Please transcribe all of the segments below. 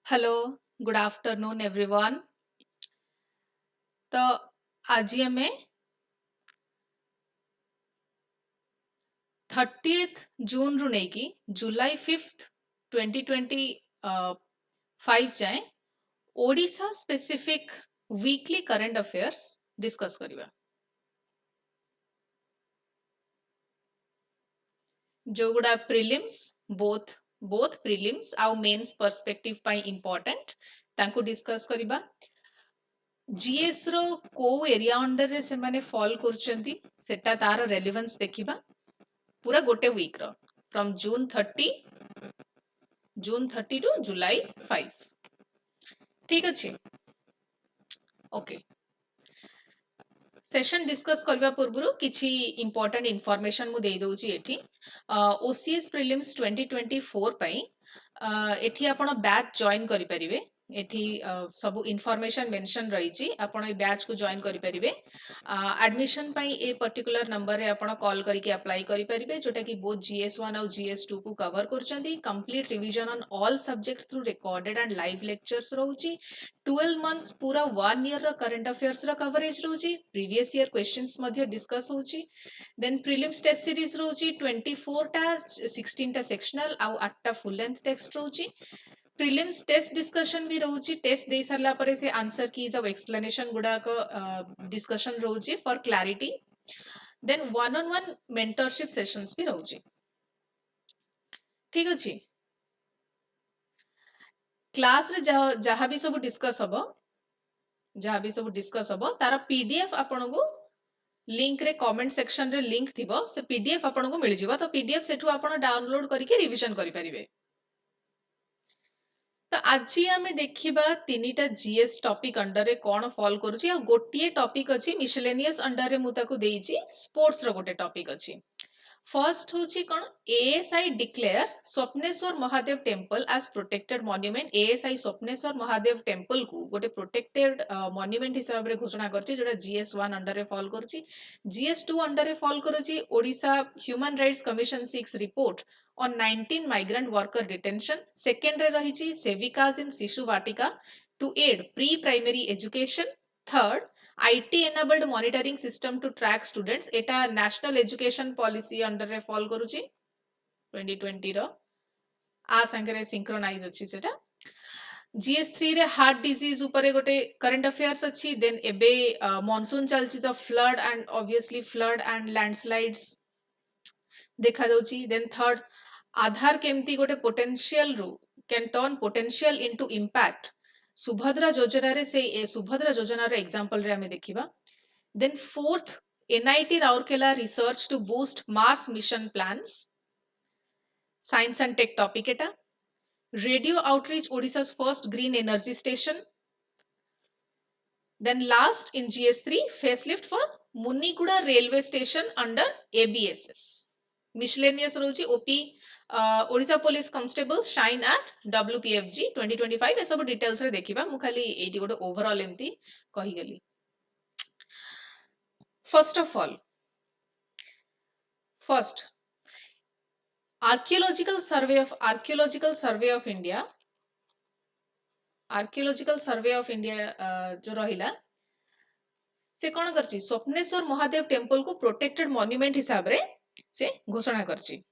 Hello, good afternoon everyone. तो आज हमें 30th जून रु नहीं की जुलाई 5th 2025 जाए Odisha specific weekly current affairs discuss करिबा। जो गुडा प्रिलिम्स बोथ प्रिलिम्स आउ मेंस पर्सपेक्टिव पाई इंपोर्टेंट तांको डिस्कस करिबा। जीएस रो को एरिया अंडर रे से माने फॉल करचंती सेटा तार रेलेवेंस देखिबा पूरा गोटे वीक रो फ्रॉम जून 30 टू जुलाई 5। ठीक अच्छे ओके सेशन डिस्कस करबा पूर्वरु किछि इंपोर्टेंट इंफॉर्मेशन मु देई दउची एठी ओसीएस प्रीलिम्स 2024 पई एठी आपण बैच जॉइन करि परिबे। एठी सब इंफॉर्मेशन मेंशन रही छी आपण ए बैच को जॉइन करि परिबे। एडमिशन पई ए पर्टिकुलर नंबर रे आपण कॉल करके अप्लाई करि परिबे जोटा कि बोथ GS1 और GS2 को कवर करचंदी। Complete revision on all subject through recorded and live lectures रहउची। 12 मंथ्स पूरा 1 ईयर रो करंट अफेयर्स रो कवरेज रहउची। प्रीवियस ईयर क्वेश्चंस मध्ये डिस्कस होउची। देन प्रीलिम्स टेस्ट सीरीज रहउची 24 टा 16 टा सेक्शनल आउ 8 टा फुल लेंथ टेक्स्ट रहउची। प्रीलिम्स टेस्ट डिस्कशन भी रहउची। टेस्ट दे सरला परे से आंसर कीज ऑफ एक्सप्लेनेशन गुडा को डिस्कशन रहउची for clarity. Then one on one mentorship sessions भी रहउची। ठीक अछि क्लास रे जहाँ भी सब डिस्कस हबो तार पीडीएफ आपन को लिंक रे कमेंट सेक्शन रे लिंक थिबो से पीडीएफ आपन को मिल जिवो। तो पीडीएफ सेठु आपन डाउनलोड करके रिवीजन करि परिबे। तो आज आम देखा तीनटा जीएस टॉपिक अंडर रे कौन फॉल करुची आ गोटे टॉपिक अच्छी मिसलेनियस अंडर रे मुझे देइची स्पोर्ट्स रो गोटे टॉपिक अच्छी। फर्स्ट होची कौन ASI declares Swapneshwar Mahadev temple as protected monument. ASI Swapneshwar Mahadev temple को गोटे प्रोटेक्टेड मॉन्यूमेंट हिसाब रे घोषणा करची जोटा GS1 अंडर रे फॉल करची। GS2 अंडर रे फॉल करची Odisha human rights commission 6 report on 19 migrant worker detention। Second रे रही sevikas in Shishu Vatika to aid pre primary education. Third IT enabled monitoring system to track students। एटा नेशनल एजुकेशन पॉलिसी अंडर रे फॉल करूची 2020 रो आ संगरे सिंक्रोनाइज अछि सेटा। GS3 रे हार्ट डिजीज ऊपर गोटे करंट अफेयर्स अछि। देन एबे मॉनसून चलची तो flood and obviously flood and landslides देखा जाउची। देन थर्ड आधार केमती गोटे पोटेंशियल रू can turn potential into impact Subhadra योजना रे से सुभद्रा योजना रे एग्जांपल रे हमें देखिबा। Then fourth NIT Rourkela research to boost Mars mission plans science and tech topic एटा। Radio outreach Odisha's first green energy station. Then last in GS3 facelift for Muniguda railway station under ABSS। Miscellaneous रहउची ओपी Odisha police constable shine at WPFG 2025 ए सब details रे देखिबा। मु खाली eighty गोटे ओवरऑल एमती कहि गेली। First of all first archaeological survey of India जो रहिला से कौन करची स्वप्नेश्वर महादेव टेम्पल को प्रोटेक्टेड मॉन्यूमेंट हिसाब रे से घोषणा करची।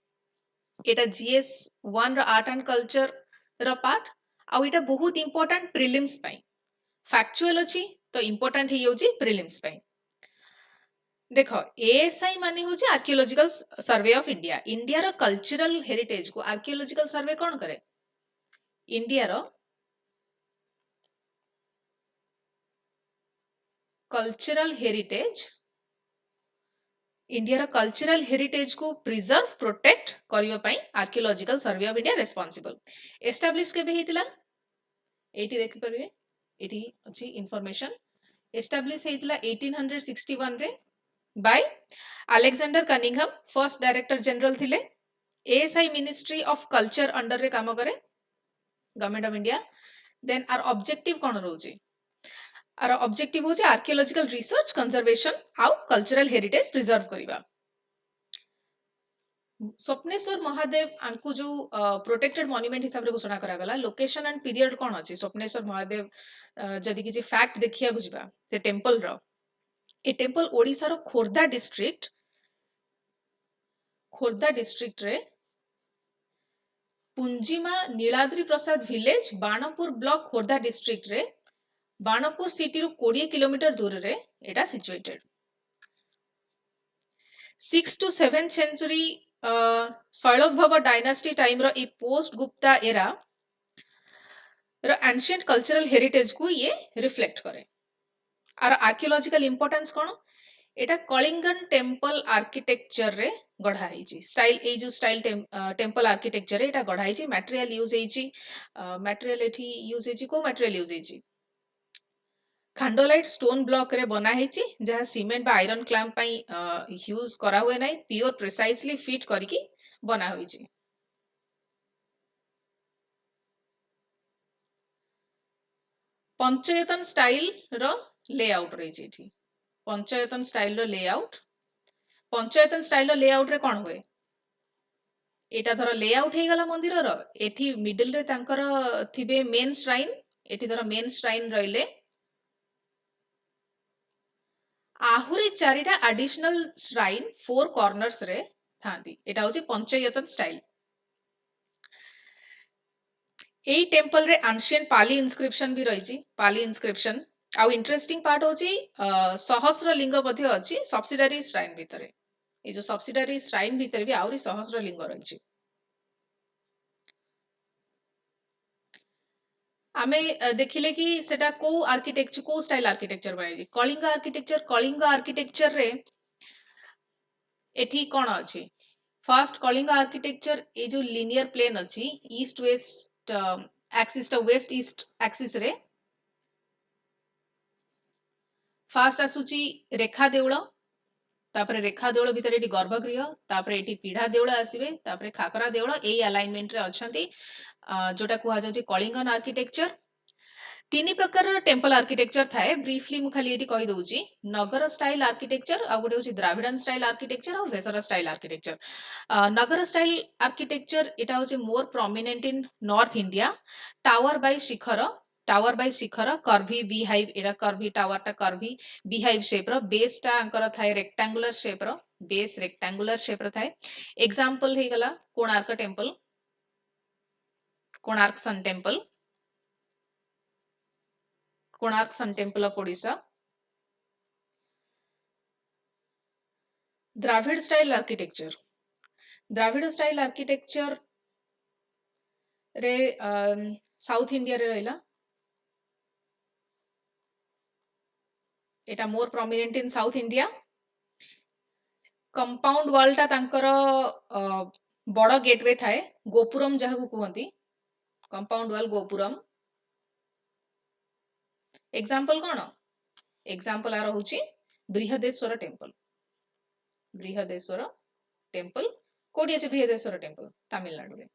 एटा GS1 रो आर्ट एंड कल्चर रो पार्ट आ एटा बहुत इंपोर्टेंट प्रीलिम्स पई फैक्चुअल अछि तो इंपोर्टेंट ही होची प्रीलिम्स पई। देखो ASI माने होची archaeological survey of India. India रो कल्चरल हेरिटेज को आर्कियोलॉजिकल सर्वे कौन करे इंडिया रो कल्चरल हेरिटेज को प्रिजर्व प्रोटेक्ट करियो पई archaeological survey of India responsible. Establish केबे हेतिला एटी देखि परबे एटी अछि इंफॉर्मेशन। एस्टैब्लिश हेतिला 1861 रे by Alexander Cunningham first director general थिले। ASI ministry of culture under रे काम करे government of India. Then our objective कोन रहउची आर ऑब्जेक्टिव होची आर्कियोलॉजिकल रिसर्च कंजर्वेशन हाउ कल्चरल हेरिटेज प्रिजर्व करिबा। स्वप्नेश्वर महादेव आंकु जो प्रोटेक्टेड मॉन्यूमेंट हिसाब रे घोषणा करा गला लोकेशन एंड पीरियड कोन अछि स्वप्नेश्वर महादेव जदि किछि फैक्ट देखिया गुजबा से टेंपल रो ए टेंपल ओडिसा रो खोर्धा डिस्ट्रिक्ट रे पुंजिमा Niladri Prasad village Banpur block Khordha district रे बाणपुर सिटी रो 20 किलोमीटर दूर रे एटा situated 6 to 7th century Sailodbhava dynasty time रो ए पोस्ट गुप्ता एरा रो एंशिएंट कल्चरल हेरिटेज को ये रिफ्लेक्ट करे are archaeological importance cone Etah Kalingan temple architecture रे गढ़ा हेची स्टाइल ए जो स्टाइल टेंपल आर्किटेक्चर रे एटा गढ़ा हेची मटेरियल यूज हेची मटेरियल एठी यूज हेची को मटेरियल यूज हेची खांडोलाइट स्टोन ब्लॉक रे बना हेची जहा सीमेंट बा आयरन क्लैंप पई यूज करा हुए नै प्योर प्रिसाइजली फिट करके बना होईची पंचायतन स्टाइल रो लेआउट रही छी पंचायतन स्टाइल रो लेआउट पंचायतन स्टाइल रो लेआउट रे कोन होय एटा धर लेआउट हे गला मंदिर रो एथि मिडिल रे तांकर थिबे मेन श्राइन एथि धर मेन श्राइन रहिले आहुरी चारिटा एडिशनल श्राइन फोर कॉर्नर्स रे थांती एटा होची पंचायतन स्टाइल एई टेंपल रे एंशिएंट पाली इंस्क्रिप्शन भी रहिची पाली इंस्क्रिप्शन आउ इंटरेस्टिंग पार्ट होची सहस्र लिंग मध्ये अछि सब्सिडारी श्राइन भितरे ए जो सब्सिडारी श्राइन भितरे भी आउरी सहस्र लिंग रहिची आमे देखिले कि सेटा को आर्किटेक्चर को स्टाइल आर्किटेक्चर बनाई कलिंग आर्किटेक्चर रे एठी कोन अछि फर्स्ट कलिंग आर्किटेक्चर ए जो लिनियर प्लेन अछि ईस्ट वेस्ट एक्सिस टा वेस्ट ईस्ट एक्सिस रे फास्ट आसुची रेखा देउळ तापरे रेखा देउळ भितर एटी गर्भगृह तापरे एटी पीढ़ा देउळ आसीबे तापरे खाकरा देउळ एई अलाइनमेंट रे अछंती जोटा कुहा जाउची कलिंगन आर्किटेक्चर तीन प्रकार टेंपल आर्किटेक्चर थाए ब्रीफली मु खाली एटी कहि दउची नगर स्टाइल आर्किटेक्चर आ गुटे होची द्राविडन स्टाइल आर्किटेक्चर और Vesara style architecture Nagara style architecture एटा होची more prominent in north India tower by shikhara curvy beehive एरा कर्वी टावर टा कर्वी बीहाइव शेप रो बेस टा अंकर थाए रेक्टेंगुलर शेप रो बेस रेक्टेंगुलर शेप रो थाए एग्जांपल हे गला Konark sun temple of Odisha Dravida style architecture रे साउथ इंडिया रे रहिला एटा more prominent in south India compound wall टा तांकर बड़ गेटवे थाए गोपुरम जहा को कहंती कंपाउंड वॉल गोपुरम एग्जांपल कोन एग्जांपल आ रहउची बृहदेश्वर टेंपल कोडी अछि बृहदेश्वर टेंपल तमिलनाडु रे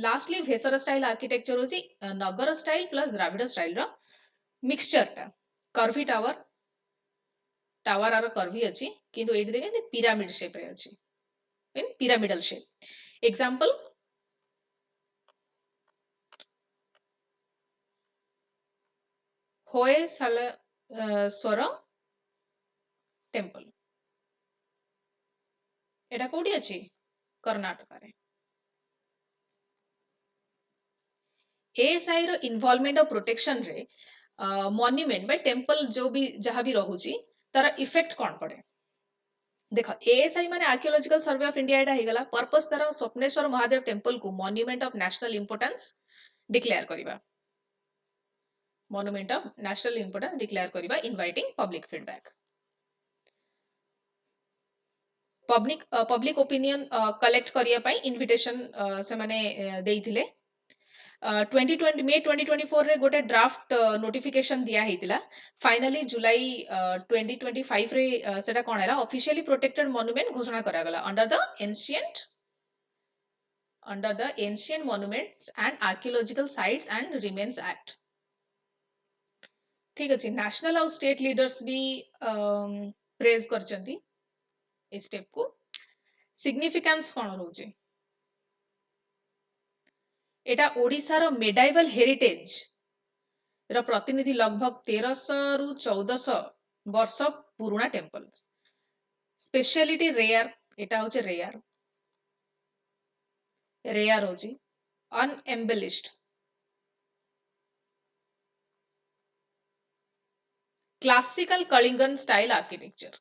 लास्टली वेसर स्टाइल आर्किटेक्चर होची Nagara style plus Dravida style रो मिक्सचर टा कर्वी टावर आर कर्वी अछि किंतु एटी देखे पिरामिड शेप रे अछि mean pyramidal shape example Hoysaleswara temple एटा कोडी अछि कर्नाटक रे एएसआई रो इन्वॉल्वमेंट ऑफ प्रोटेक्शन रे मॉन्यूमेंट बाय टेंपल जो भी जहां भी रहउची तार इफेक्ट कोन पड़े देख एएसआई माने आर्कियोलॉजिकल सर्वे ऑफ इंडिया एटा हेगला पर्पस तार स्वप्नेश्वर महादेव टेंपल को monument of national importance declare करिबा monument of national importance declare करिबा inviting public feedback public opinion collect करिया पई इनविटेशन से माने देइथिले 2020 मे 2024 रे गोटे ड्राफ्ट नोटिफिकेशन दिया हेतिला फाइनली जुलाई 2025 रे सेटा कोन हैला ऑफिशियली प्रोटेक्टेड मॉन्यूमेंट घोषणा करा गला under the ancient monuments and archaeological sites and remains act ठीक अछि नेशनल और स्टेट लीडर्स भी प्रेज करचंती इस स्टेप को सिग्निफिकेंस कौन रोचे एटा ओडिसा रो मेडाइवल हेरिटेज रो प्रतिनिधि लगभग 1300 रु 1400 वर्ष पुराना टेम्पल स्पेशलिटी रेयर एटा होचे रेयर होची unembellished classical Kalingan style architecture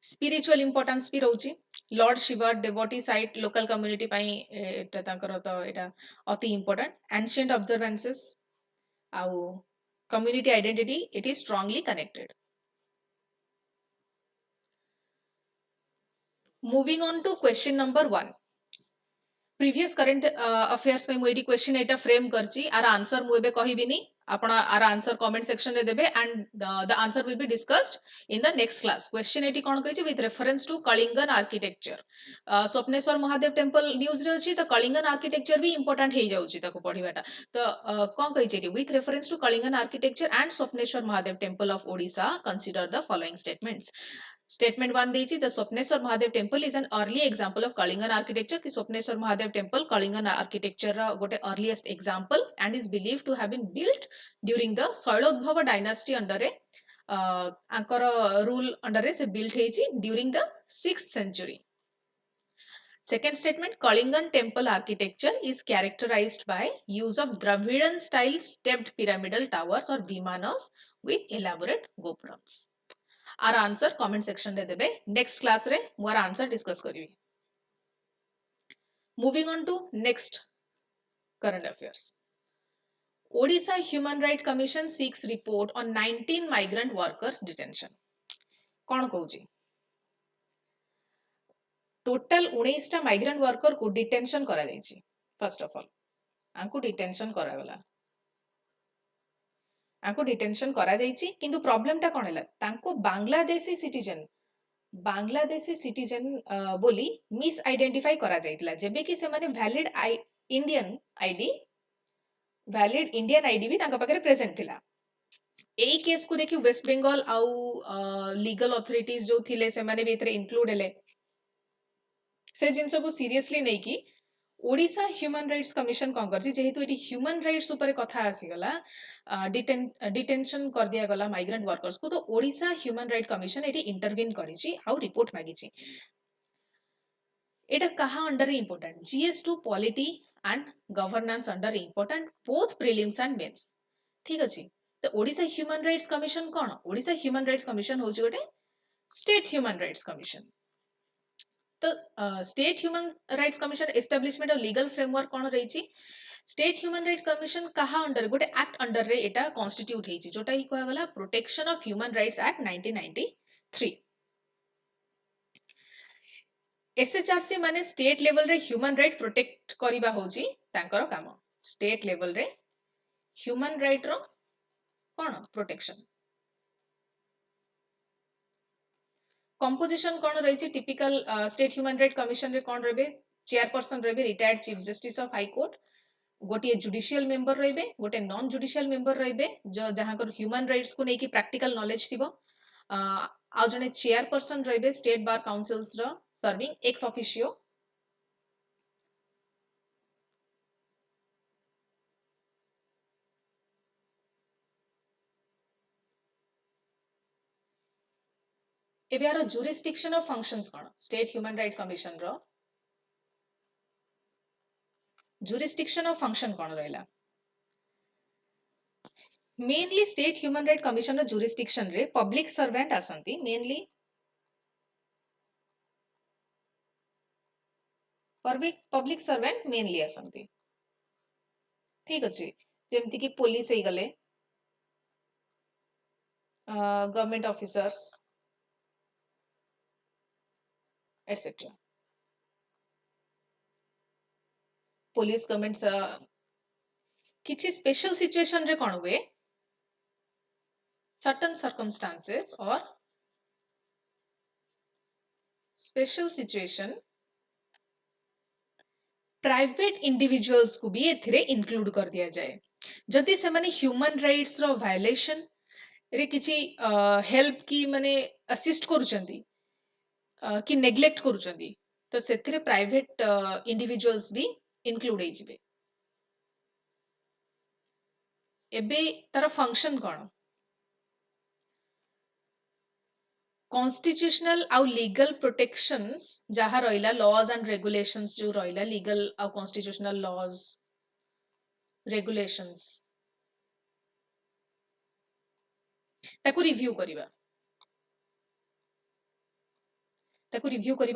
spiritual importance भी रोची lord Shiva devotee site local community पई एटा तांकर तो एटा अति इंपोर्टेंट एंशिएंट ऑब्जर्वेंसेस आउ community identity it is strongly connected moving on to question number 1 previous current affairs में मुझे क्वेश्चन एटा फ्रेम करची आर आंसर मुझे कहिबिनी आपण आर आंसर कमेंट सेक्शन रे देबे and the answer will be discussed in the next class question एटी कोन कहै छै with reference to Kalingan architecture Swapneswar Mahadev temple news रे अछि त कलिंगन आर्किटेक्चर भी इंपोर्टेंट हे जाउछि ताको पढिबाटा तो कोन कहै छै with reference to Kalingan architecture and Swapneswar Mahadev temple of Odisha consider the following statements statement 1 देछि the Swapneswar Mahadev temple is an early example of Kalingan architecture कि स्वप्नेश्वर महादेव टेम्पल कलिंगन आर्किटेक्चर रा गोटे earliest example and is believed to have been built during the Sailodbhava dynasty under आंकर rule under से built हेछि during the 6th century second statement Kalingan temple architecture is characterized by use of Dravidian style stepped pyramidal towers or vimanas with elaborate gopurams आर answer comment section रे देबे next class रे more answer discuss करिवि moving on to next current affairs Odisha human right commission seeks report on 19 migrant workers detention कोन कहूची total 19 टा migrant worker को detention करा जायछि फर्स्ट ऑफ ऑल आंको डिटेंशन करा गला आंको डिटेंशन करा जायछि किंतु प्रॉब्लम टा कोन हला तांको बांग्लादेशी सिटीजन बोली मिस आइडेंटिफाई करा जायतिला जेबे कि से माने वैलिड इंडियन आईडी भी तांका पाखरे प्रेजेंट थिला एई केस को देखि वेस्ट बंगाल आउ लीगल अथॉरिटीज जो थिले से माने भी इतरे इंक्लूड हेले से जिंस को सीरियसली नै कि ओडिशा ह्यूमन राइट्स कमिशन कोन करछि जेहेतु एटी ह्यूमन राइट्स ऊपर कथा आसी गला डिटेंशन कर दिया गला माइग्रेंट वर्कर्स को तो ओडिशा ह्यूमन राइट कमिशन एटी इंटरवीन करिछि आउ रिपोर्ट मागिछि एटा कहा under important GS two polity and governance under important both prelims and mains ठीक अछि तो ओडिशा ह्यूमन राइट्स कमिशन कोन ओडिशा ह्यूमन राइट्स कमिशन होछि गोटे स्टेट ह्यूमन राइट्स कमिशन तो state human rights commission establishment of legal framework कोन रहिछि स्टेट ह्यूमन राइट कमिशन कहा अंडर गोटे एक्ट अंडर रे एटा कॉन्स्टिट्यूट हेछि जोटा ही कहला गला protection of human rights act 1993 SHRC माने स्टेट लेवल रे ह्यूमन राइट प्रोटेक्ट करिबा होछि तांकर काम स्टेट लेवल रे ह्यूमन राइट रो कोन प्रोटेक्शन कंपोजिशन कोन रहिछि typical state human right commission रे कोन रहबे चेयरपर्सन रहबे retired chief justice of high court गोटे जुडिशियल मेंबर रहबे गोटे नॉन जुडिशियल मेंबर रहबे जो जहां कर ह्यूमन राइट्स को नेकी प्रैक्टिकल नॉलेज थिबो आ जने चेयरपर्सन रहबे स्टेट बार काउंसिल्स रो सर्विंग एक्स ऑफिशियो एबियार जुरिस्डिक्शन ऑफ फंक्शंस कोन स्टेट ह्यूमन राइट कमिशन रो जुरिस्डिक्शन ऑफ फंक्शन कोन रहला mainly state human right commission रो जुरिस्डिक्शन रे पब्लिक सर्वेंट आसंती मेनली पब्लिक सर्वेंट मेनली आसंती ठीक अछि जेमति कि पुलिस हे गले government officers etcetera police government किछि स्पेशल सिचुएशन रे कोन हुए certain circumstances or special situation private individuals को भी एथिरे इंक्लूड कर दिया जाए जदि से माने ह्यूमन राइट्स रो वायलेशन रे किछि हेल्प की माने असिस्ट करूचंदी कि नेग्लेक्ट करूचंदी तो सेथिरे प्राइवेट इंडिविजुअल्स भी इंक्लूड हे जिवे एबे तार फंक्शन कोन कॉन्स्टिट्यूशनल आउ लीगल प्रोटेक्शंस जहा रहिला लॉज एंड रेगुलेशंस जो रहिला लीगल आउ कॉन्स्टिट्यूशनल लॉज रेगुलेशंस ताकू रिव्यू करिवा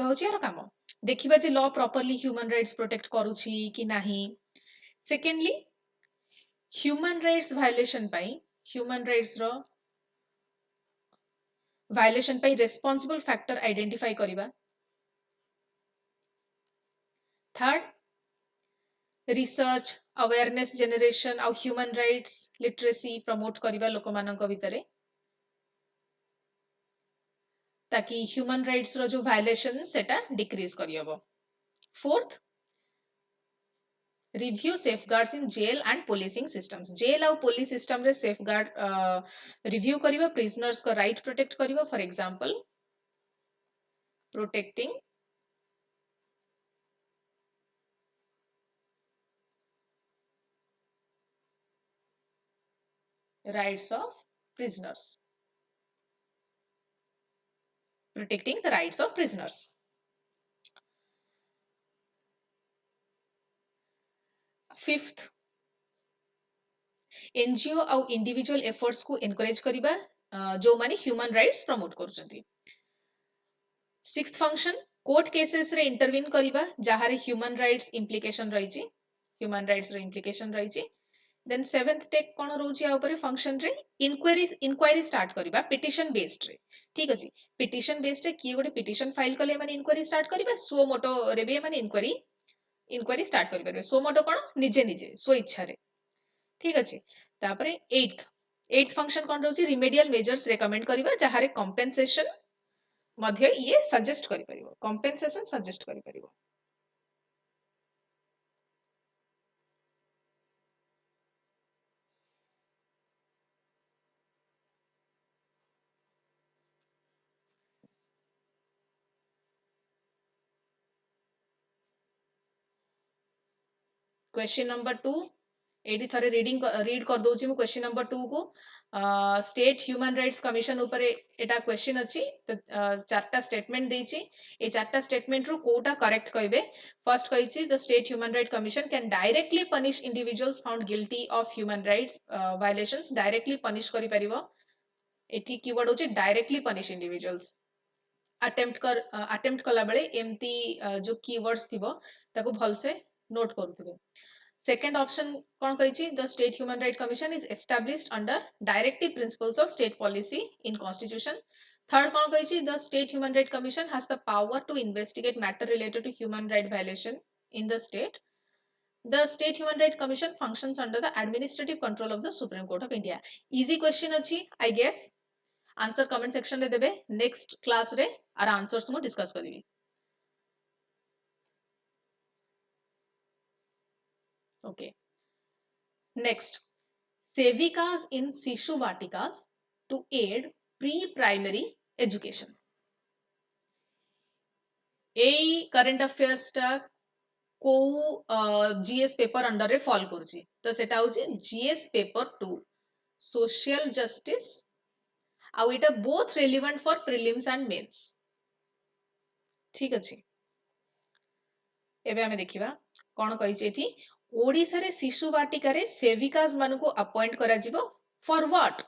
होची यार काम देखिबा जे law properly human rights protect करूची कि नाही सेकेंडली ह्यूमन राइट्स वायलेशन पाई ह्यूमन राइट्स रो वायलेशन पाई रेस्पोंसिबल फैक्टर आइडेंटिफाई करिबा थर्ड रिसर्च अवेयरनेस जनरेशन आउ ह्यूमन राइट्स लिटरेसी प्रमोट करिबा लोक मानक भितरे ताकि ह्यूमन राइट्स रो जो वायलेशन सेटा डिक्रीज करी हबो fourth review safeguards in jail and policing systems jail आउ पुलिस सिस्टम रे सेफगार्ड रिव्यू करिबा प्रिजनर्स को राइट प्रोटेक्ट करिबा for example protecting rights of prisoners protecting the rights of prisoners fifth NGO आउ individual efforts को encourage करिबा जो माने ह्यूमन राइट्स प्रमोट करछंती सिक्स्थ फंक्शन कोर्ट केसेस रे इंटरवीन करिबा जहारे ह्यूमन राइट्स इम्प्लिकेशन रहिछि ह्यूमन राइट्स रे इम्प्लिकेशन रहिछि देन सेवेंथ टेक कोन रोछि आ ऊपर फंक्शन रे इंक्वायरी स्टार्ट करिबा पिटिशन बेस्ड रे ठीक अछि पिटिशन बेस्ड रे की गोटे पिटिशन फाइल कले माने इंक्वायरी स्टार्ट करिबा सो मोटो रे बे माने इंक्वायरी स्टार्ट करि परबे सो मोटो कोन निजे निजे सो इच्छा रे ठीक अछि तापरे एट्थ फंक्शन कोन रोछि रिमेडियल मेजर्स रेकमेंड करिबा जहारे कंपेंसेशन मध्य ये सजेस्ट करि परिबो कंपेंसेशन सजेस्ट करि परिबो क्वेश्चन नंबर 2 एडी थरे रीड कर दोची मु क्वेश्चन नंबर 2 को स्टेट ह्यूमन राइट्स कमिशन ऊपर एटा क्वेश्चन अछि त चारटा स्टेटमेंट देछि ए चारटा स्टेटमेंट रो कोटा करेक्ट कहबे फर्स्ट कहिछि the state human right commission can directly punish individuals found guilty of human rights violations directly punish करि परिबो एठी कीवर्ड होछि डायरेक्टली पनिश इंडिविजुअल्स अटेम्प्ट कला बेले एमती जो कीवर्ड्स थिबो ताको भलसे नोट करूथिबे Second option कौन कहिछि the state human right commission is established under directive principles of state policy in constitution third कौन कहिछि the state human right commission has the power to investigate matter related to human right violation in the state human right commission functions under the administrative control of the supreme court of india easy question अछि I guess answer comment section रे देबे next class रे are answers मु discuss करिवि okay next sevikas in sishu vatikas to aid pre-primary education a current affairs टा को GS paper under रे fall करछि तो सेटा होछि जीएस पेपर 2 सोशल जस्टिस आ इटा both relevant for prelims and mains ठीक अछि एबे हमें देखिबा कोन कहिछि एठी ओडिसा रे शिशु वाटिका रे सेविकास मान को अपॉइंट करा जिवो for what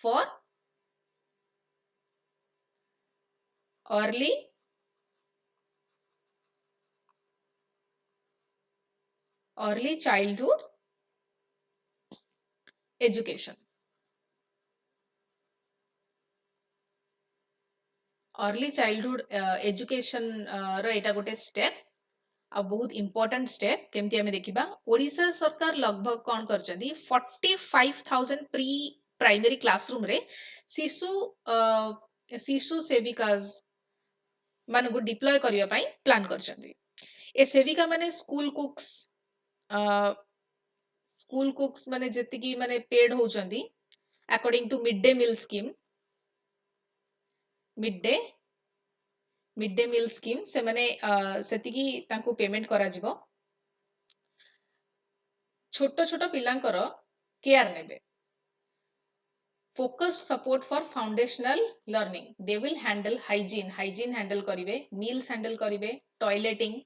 for early childhood education early childhood education रो एटा गोटे स्टेप आ बहुत इंपोर्टेंट स्टेप केमती हमें देखिबा ओडिसा सरकार लगभग कोन करचंदी 45000 प्री प्राइमरी क्लासरूम रे शिशु सेविकास मान को डिप्लॉय करिया पई प्लान करचंदी ए सेविका माने स्कूल कुक्स माने जेति की माने पेड होचंदी according to mid day meal scheme mid day meal scheme से माने सेतिकी तांको पेमेंट करा जिवो छोट छोट पिलांकर केयर नेबे focused support for foundational learning they will handle hygiene handle करिवे meals handle करिवे toileting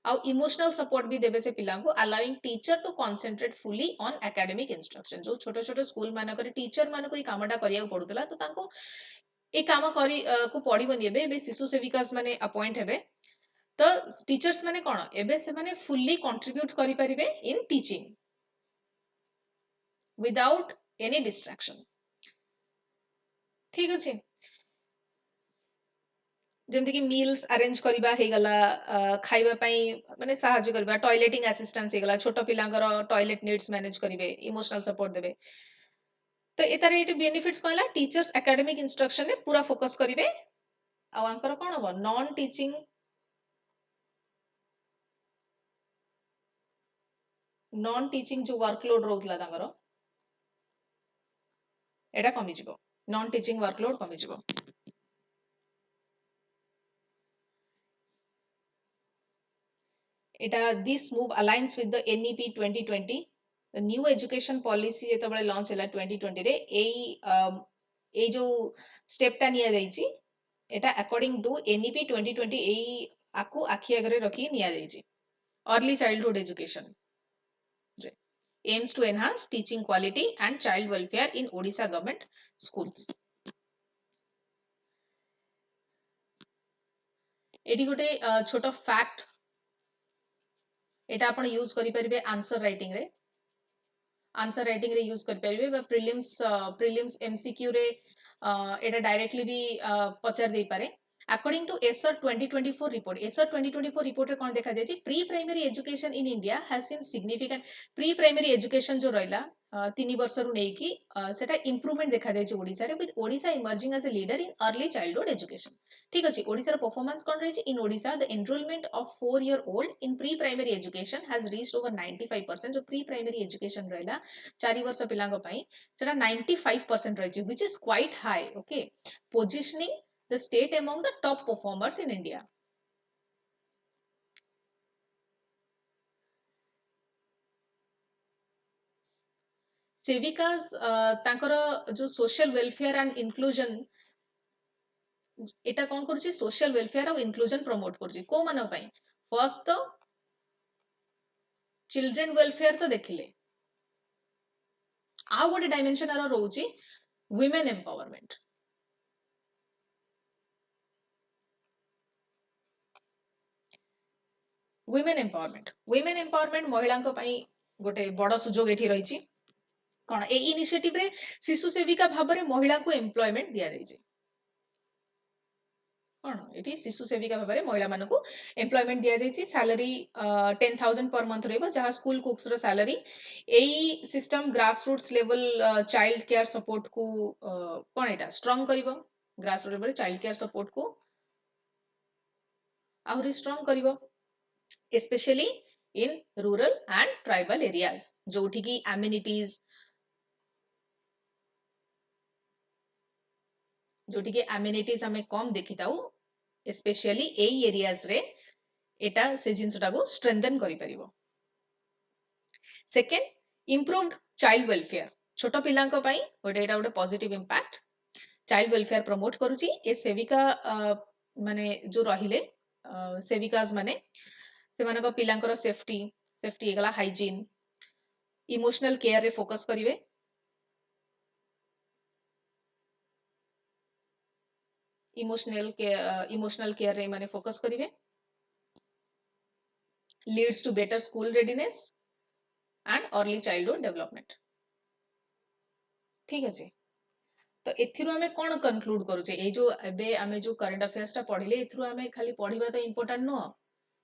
ଆଉ इमोशनल सपोर्ट भी देबे से पिला को allowing teacher to concentrate fully on academic instruction जो छोट छोट स्कूल मानकर टीचर मान को ई कामटा करिया पड़ुतला तो तांको ए काम करी को पड़िबनी एबे शिशु सेविकास माने अपॉइंट हेबे तो टीचर्स माने कोन एबे से माने फुल्ली कंट्रीब्यूट करि परिबे in teaching without any distraction ठीक अछि जेमति कि मील्स अरेंज करिबा हे गला खाइबा पई माने सहायता करिबा टॉयलेटिंग असिस्टेंस हे गला छोट पिलांगर टॉयलेट नीड्स मैनेज करिवे इमोशनल सपोर्ट देबे तो एतार एटी बेनिफिट्स कहला टीचर्स एकेडमिक इंस्ट्रक्शन ने पूरा फोकस करिवे आ आंकर कोन हो नॉन टीचिंग जो वर्कलोड रोतला तांगर एटा कमी जिवो नॉन टीचिंग वर्कलोड कमी जिवो एटा this move aligns with the NEP 2020 the new education policy जेतबळे लॉन्च हैला 2020 रे ए जो स्टेपटा निया जाईची एटा अकॉर्डिंग टू NEP 2020 ए आकु आखि आगरे रखी निया जाईची early childhood education aims to enhance teaching quality and child welfare in Odisha government schools eighty गोटे छोटा फैक्ट एटा आपण यूज करि परिबे आंसर राइटिंग रे यूज करि परिबे प्रीलिम्स MCQ रे एटा डायरेक्टली भी पचार दे पारे according to ASER 2024 report ASER 2024 report रे कोन देखा जाय pre primary education in India has seen significant pre primary education जो रहिला 3 वर्ष रु नै कि सेटा इंप्रूवमेंट देखा जाय ओडिसा रे with Odisha emerging as a leader in early childhood education ठीक अछि ओडिसा रो परफॉर्मेंस कोन रहि in Odisha the enrollment of 4 year old in pre primary education has reached over 95% जो प्री प्राइमरी एजुकेशन रहिला 4 वर्ष पिलांग पई सेटा 95% रहि which is quite high okay positioning the state among the top performers in India. सेविकास तांकर जो सोशल वेलफेयर एंड इंक्लूजन एटा कोन करछि social welfare और इंक्लूजन प्रमोट करछि को मानो पई फर्स्ट तो चिल्ड्रन वेलफेयर तो देखिले आ गोटे डायमेंशन आरो रहउछि वुमेन एम्पावरमेंट वुमेन एम्पावरमेंट महिला गोटे बड़ सुजोग एठी रही कौन ए इनिशिएटिव रे शिशु सेविका भाव में महिला को एम्प्लॉयमेंट दिया जाइए कौन ये शिशु सेविका भाव में महिला मान को एम्प्लॉयमेंट दिया जाइए सैलरी 10,000 पर मंथ रही जहाँ स्कूल कुक्स रो सैलरी यही system grassroots level child care support को कौन एटा स्ट्रांग करिवो grassroot level child care support को आहुरी स्ट्रांग करिवो especially in rural and tribal areas जोठी की amenities हमें कम देखी ताऊ especially एई areas रे एटा से जिनसटा को strengthen करि परिबो सेकंड improved child welfare छोटो पिलांक पई गोटे एटा गोटे positive impact child welfare promote करूची ए सेविका माने जो रहिले सेविकास माने से पिलांकर सेफ्टी गला हाइजीन इमोशनल केयर रे फोकस करिवे इमोशनल केयर रे माने फोकस करिवे leads to better school readiness and early childhood development ठीक अछि तो एथिरो हमें कोन कंक्लूड करूचे ए जो एबे हमें जो करंट अफेयर्स ता पढिले एथिरो हमें खाली पढिबा तो इंपोर्टेंट नो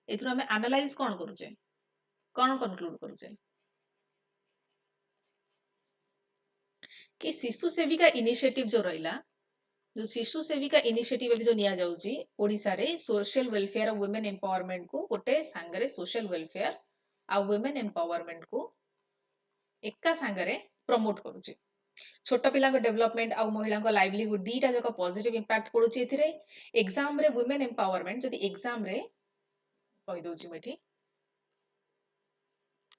एथिरो हमें एनालाइज कोन करूचे कोन कंक्लूड करूचे कि शिशु सेविका इनिशिएटिव जो रहिला जो शिशु सेविका इनिशिएटिव अभी जो निया जाउची ओडिसा रे सोशल वेलफेयर और वुमेन एम्पावरमेंट को गोटे सांगरे सोशल वेलफेयर और वुमेन एम्पावरमेंट को एका सांगरे प्रमोट करूची छोट पिला डेवलपमेंट आ महिला लाइवलीहुड दीटा जक पॉजिटिव इंपैक्ट पड़ुची एथिरे एग्जाम रे वुमेन एम्पावरमेंट जदि एग्जाम रे कहि दोची मेठी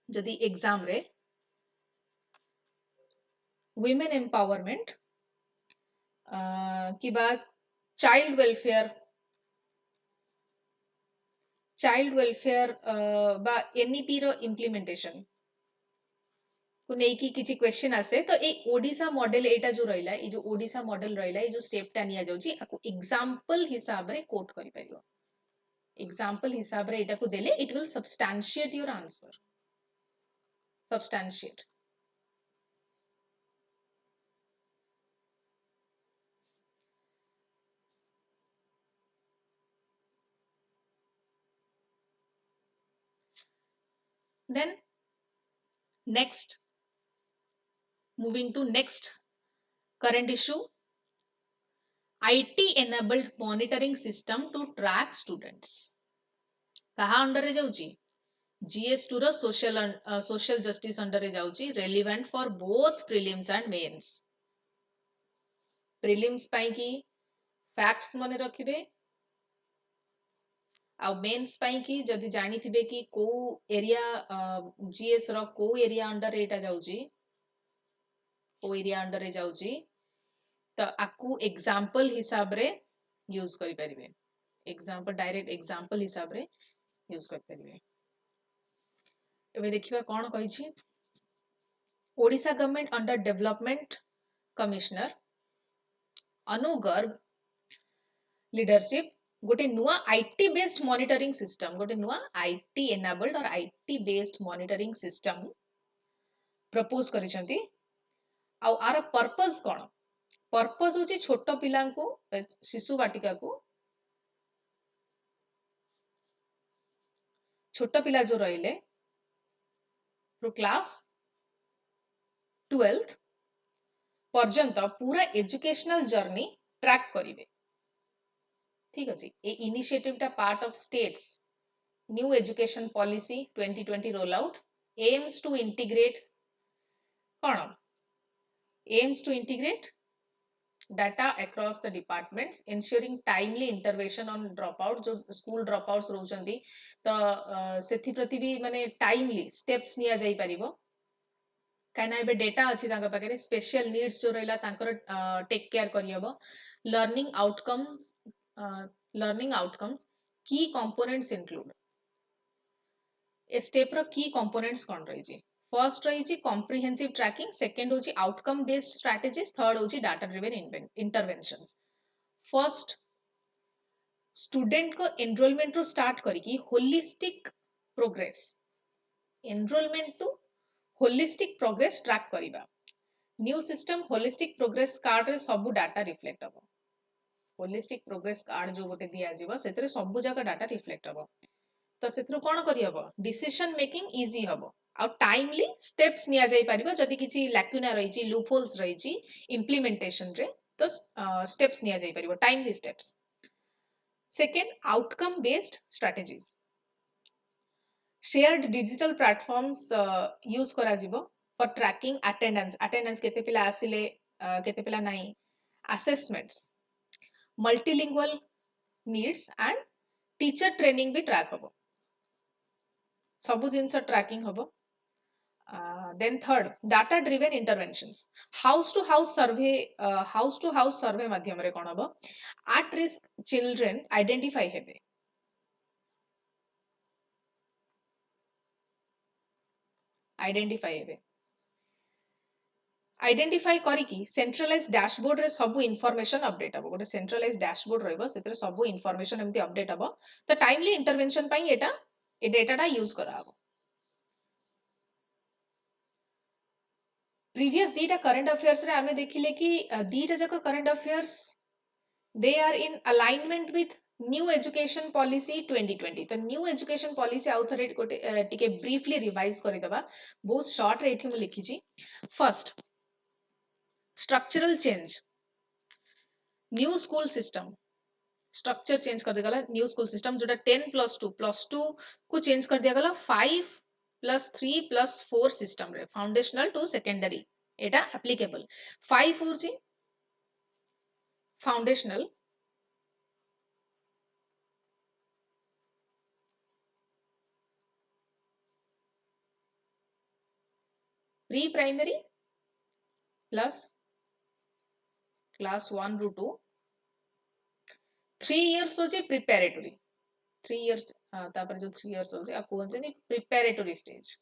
जदि एग्जाम रे वुमेन एम्पावरमेंट की बात चाइल्ड वेलफेयर बा एनईपी रो इम्प्लीमेंटेशन को नेकी किछि क्वेश्चन आसे तो ए ओडिसा मॉडल एटा जो रहिला ए जो ओडिसा मॉडल रहिला ए जो स्टेप टा निया जाउची आकु एग्जांपल हिसाब रे कोट करि परियो एग्जांपल हिसाब रे एटा को देले it will substantiate your answer substantiate then next moving to next current issue IT enabled monitoring system to track students कहा अंडर रे जाउची GS2 रो social justice अंडर रे जाउची relevant for both prelims and mains prelims पाई की facts मने रखिबे आ mains पाई की जदि जानी थिबे कि को एरिया जीएस रो को एरिया अंडर एटा जाउची को एरिया अंडर रे जाउची तो आकु एग्जांपल हिसाब रे यूज करि परिबे एग्जांपल डायरेक्ट एग्जांपल हिसाब रे यूज करि परिबे एबे देखिबा कोन कहि छी Odisha government under development commissioner अनुगर्भ लीडरशिप गोटे नुआ आईटी बेस्ड मॉनिटरिंग सिस्टम गोटे नुआ आईटी एनेबल्ड और IT based monitoring system propose करिसंती आ आर पर्पस कोन पर्पस होची छोट पिला को शिशु वाटिका को छोट पिला जो रहिले फ्रो क्लास 12th पर्यंत पूरा एजुकेशनल जर्नी ट्रैक करिवे ठीक अछि ए इनिशिएटिव टा part of states new education policy 2020 roll out aims to integrate data across the departments ensuring timely intervention on dropout जो स्कूल dropouts रहउचंदी तो सेथि प्रति भी माने टाइमली स्टेप्स निया जाई परिबो काना एबे डेटा अछि तांका पाखरे स्पेशल नीड्स जो रहला तांकर टेक केयर करियबो learning outcomes key components include a step रो key components कोन रही छी फर्स्ट रही छी comprehensive tracking second होची outcome based strategies third होची data driven interventions first student को एनरोलमेंट रो स्टार्ट करिकी holistic progress enrollment to holistic progress track करिबा new system holistic progress card रे सब डाटा रिफ्लेक्ट हबो होलिस्टिक प्रोग्रेस कार्ड जो गोटे दिया जीवो सेतरे सब जगह डाटा रिफ्लेक्ट हबो तो सेतरो कोन करि हबो डिसीजन मेकिंग इजी हबो आ टाइमली स्टेप्स निया जाई परिबो जदि किछि लैक्यूना रही छी लूप होल्स रही छी इंप्लीमेंटेशन रे तो स्टेप्स निया जाई परिबो timely steps second outcome based strategies shared digital platforms use करा जीवो फॉर ट्रैकिंग अटेंडेंस केते पिला आसिले केते पिला नाही assessments multilingual needs and teacher training भी ट्रैक हबो सबु जिंस ट्रैकिंग हबो then third data driven interventions house to house survey माध्यम रे कोन हबो at risk children identify हेबे आइडेंटिफाई करिकी सेंट्रलाइज डैशबोर्ड रे सब इनफॉरमेशन अपडेट हबो गोटे सेंट्रलाइज डैशबोर्ड रहबो सेतरे सब इनफॉरमेशन एमती अपडेट हबो तो टाइमली इंटरवेंशन पई एटा ए डेटाटा यूज करा हबो प्रीवियस दीटा करंट अफेयर्स रे आमे देखिले कि दीटा जक current affairs they are in alignment with new education policy 2020 तो न्यू एजुकेशन पॉलिसी आउ थरे गोटे टिके ब्रीफली रिवाइज करि दबा बहुत शॉर्ट रे एठी मु लिखि छी first structural change new school system structure change कर दिया गला न्यू स्कूल सिस्टम जोटा 10+2 को चेंज कर दिया गला 5+3+4 सिस्टम रे foundational to secondary Etah applicable 5 होची foundational pre primary plus class 1 रु 2 3 इयर्स होची प्रिपरेटरी 3 इयर्स तापर जो 3 इयर्स होची आपको होची प्रिपरेटरी स्टेज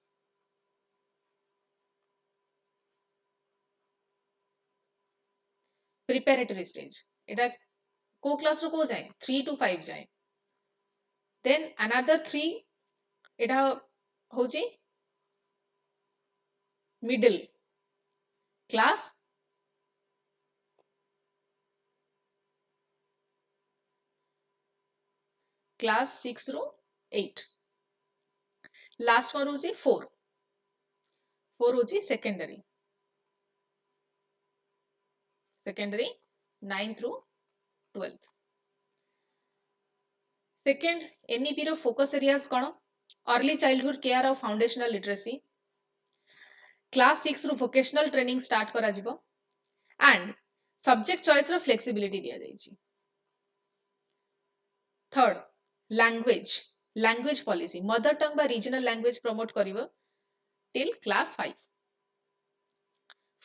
प्रिपरेटरी स्टेज एटा को क्लास रो को जाए 3 to 5 जाए देन अनदर 3 एटा होची मिडिल क्लास क्लास 6 रो 8 लास्ट वन होची 4 होची सेकेंडरी 9 through 12 सेकेंड एनईपी रो फोकस एरियाज कोन अर्ली चाइल्डहुड केयर और फाउंडेशनल लिटरेसी क्लास 6 रु वोकेशनल ट्रेनिंग स्टार्ट करा जिवो एंड सब्जेक्ट चॉइस रो फ्लेक्सिबिलिटी दिया जाई छी third language policy mother tongue बा रीजनल लैंग्वेज प्रमोट करिवो till class 5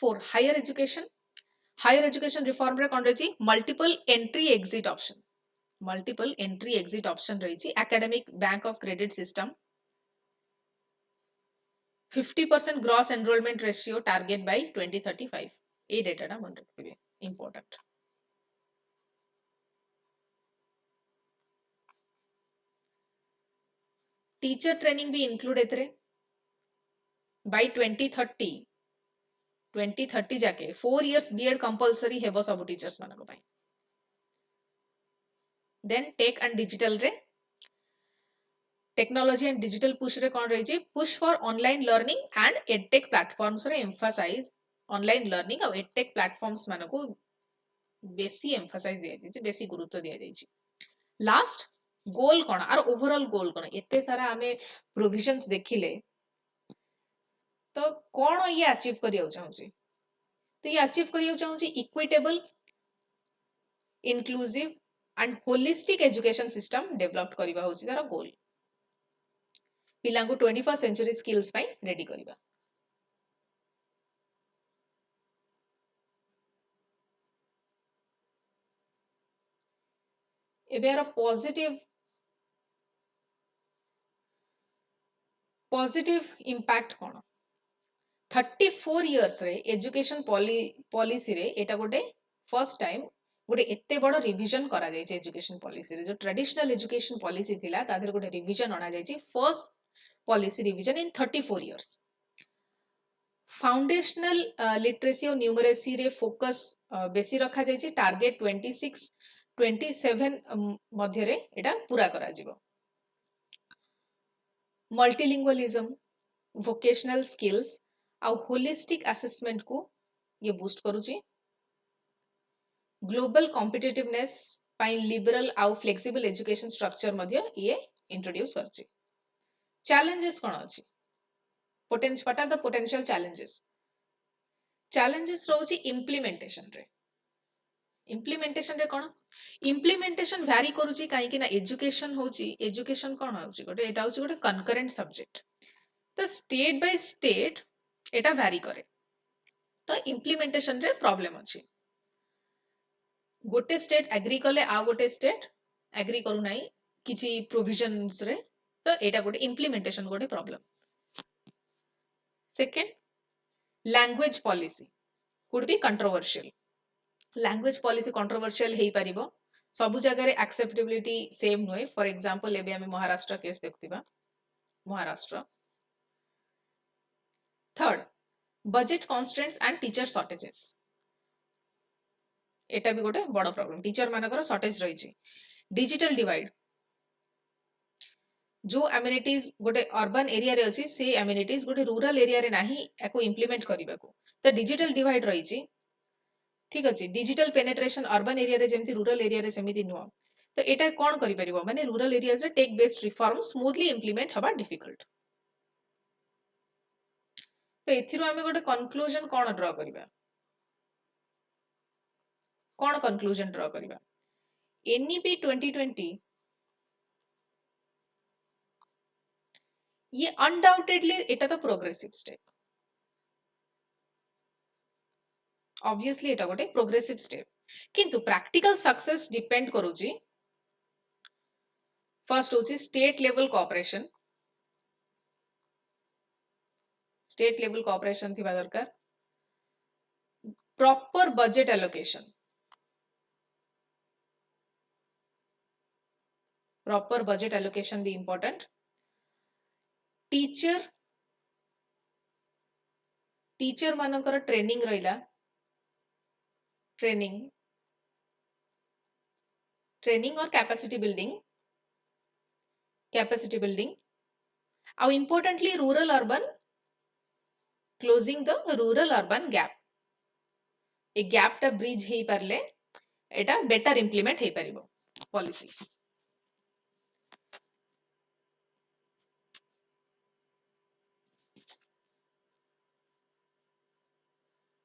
4 higher education reform रे कोन रही मल्टीपल एंट्री एग्जिट ऑप्शन रही academic bank of credit system 50% gross enrolment ratio target by 2035 ए डेटा मन रखिबे इंपोर्टेंट टीचर ट्रेनिंग भी इंक्लूड एथरे बाय 2030 जाके 4 इयर्स बीएड कंपलसरी हेबो सब टीचर्स मानको पाई देन टेक एंड डिजिटल रे टेक्नोलॉजी एंड डिजिटल पुश रे कोन रही छी push for online learning and edtech platforms रे एम्फसाइज ऑनलाइन लर्निंग और एडटेक प्लेटफॉर्म्स मानको बेसी एम्फसाइज दिया जाई छी बेसी गुरुत्व दिया जाई छी लास्ट गोल कोन आर ओवरऑल गोल कोन एते सारा हमें प्रोविजंस देखिले तो कोन ये अचीव करियो चाहू छी तो ये अचीव करियो चाहू छी equitable inclusive and holistic education system develop करिबा होची तार गोल पिलांगु 21st सेंचुरी स्किल्स पाई रेडी करिबा एबेर पॉजिटिव इंपैक्ट कोन 34 इयर्स रे एजुकेशन पॉलिसी रे एटा गोटे फर्स्ट टाइम गोटे एते बड़ रिवीजन करा जाय छै एजुकेशन पॉलिसी रे जो ट्रेडिशनल एजुकेशन पॉलिसी थिला तादर गोटे रिवीजन अना जाय छै फर्स्ट पॉलिसी रिवीजन इन 34 इयर्स फाउंडेशनल लिटरेसी और न्यूमरेसी रे फोकस बेसी रखा जाय छै टारगेट 26-27 मध्य रे एटा पूरा करा जिवो मल्टीलिंगुअलिज्म वोकेशनल स्किल्स आउ होलिस्टिक असेसमेंट को ये बूस्ट करूची ग्लोबल कॉम्पिटिटिवनेस पाई लिबरल आउ फ्लेक्सिबल एजुकेशन स्ट्रक्चर मध्य ये इंट्रोड्यूस करची चैलेंजेस कोन अछि what are the potential challenges रोची इम्प्लीमेंटेशन रे कोन इम्प्लीमेंटेशन वैरी करूची काहे कि ना एजुकेशन कोन होची गोटे एटा होची गोटे कनकरेंट सब्जेक्ट तो state by state Etah vary करे तो इम्प्लीमेंटेशन रे प्रॉब्लम अछि गोटे स्टेट एग्री कले आ गोटे स्टेट एग्री करू नाही किछि प्रोविजंस रे तो एटा गोटे इम्प्लीमेंटेशन गोटे problem second language policy could be controversial language policy controversial हेई परिबो सबु जगह रे एक्सेप्टेबिलिटी सेम नोए फॉर एग्जांपल एबे हम महाराष्ट्र केस देखतिबा Maharashtra third budget constraints and teacher shortages एटा भी गोटे बड़ प्रॉब्लम टीचर मानकर शॉर्टेज रही छी डिजिटल डिवाइड जो एमिनिटीज गोटे अर्बन एरिया रे अछि से एमिनिटीज गोटे रूरल एरिया रे नाही एको इंप्लीमेंट करिबा को तो डिजिटल डिवाइड रही छी ठीक अछि डिजिटल पेनिट्रेशन अर्बन एरिया रे जेमति रूरल एरिया रे सेमिति नुवा तो एटा कोन करि परिबो माने रूरल एरियाज रे tech based reform smoothly implement हबा डिफिकल्ट तो एथिरो आमे गोटे कंक्लूजन कोन ड्रा करबा कोन कंक्लूजन ड्रा करबा एनईपी 2020 ये अनडाउटेडली एटा तो प्रोग्रेसिव स्टेप ऑब्वियसली एटा गोटे प्रोग्रेसिव स्टेप किंतु प्रैक्टिकल सक्सेस डिपेंड करूची फर्स्ट होची स्टेट लेवल कोऑपरेशन थिबा दरकार प्रॉपर बजेट एलोकेशन भी इंपॉर्टेंट टीचर मानकर ट्रेनिंग रहिला ट्रेनिंग और कैपेसिटी बिल्डिंग आउ importantly rural urban closing the rural urban gap ए गैप टा ब्रिज हेई परले एटा बेटर इंप्लीमेंट हेई परिबो policy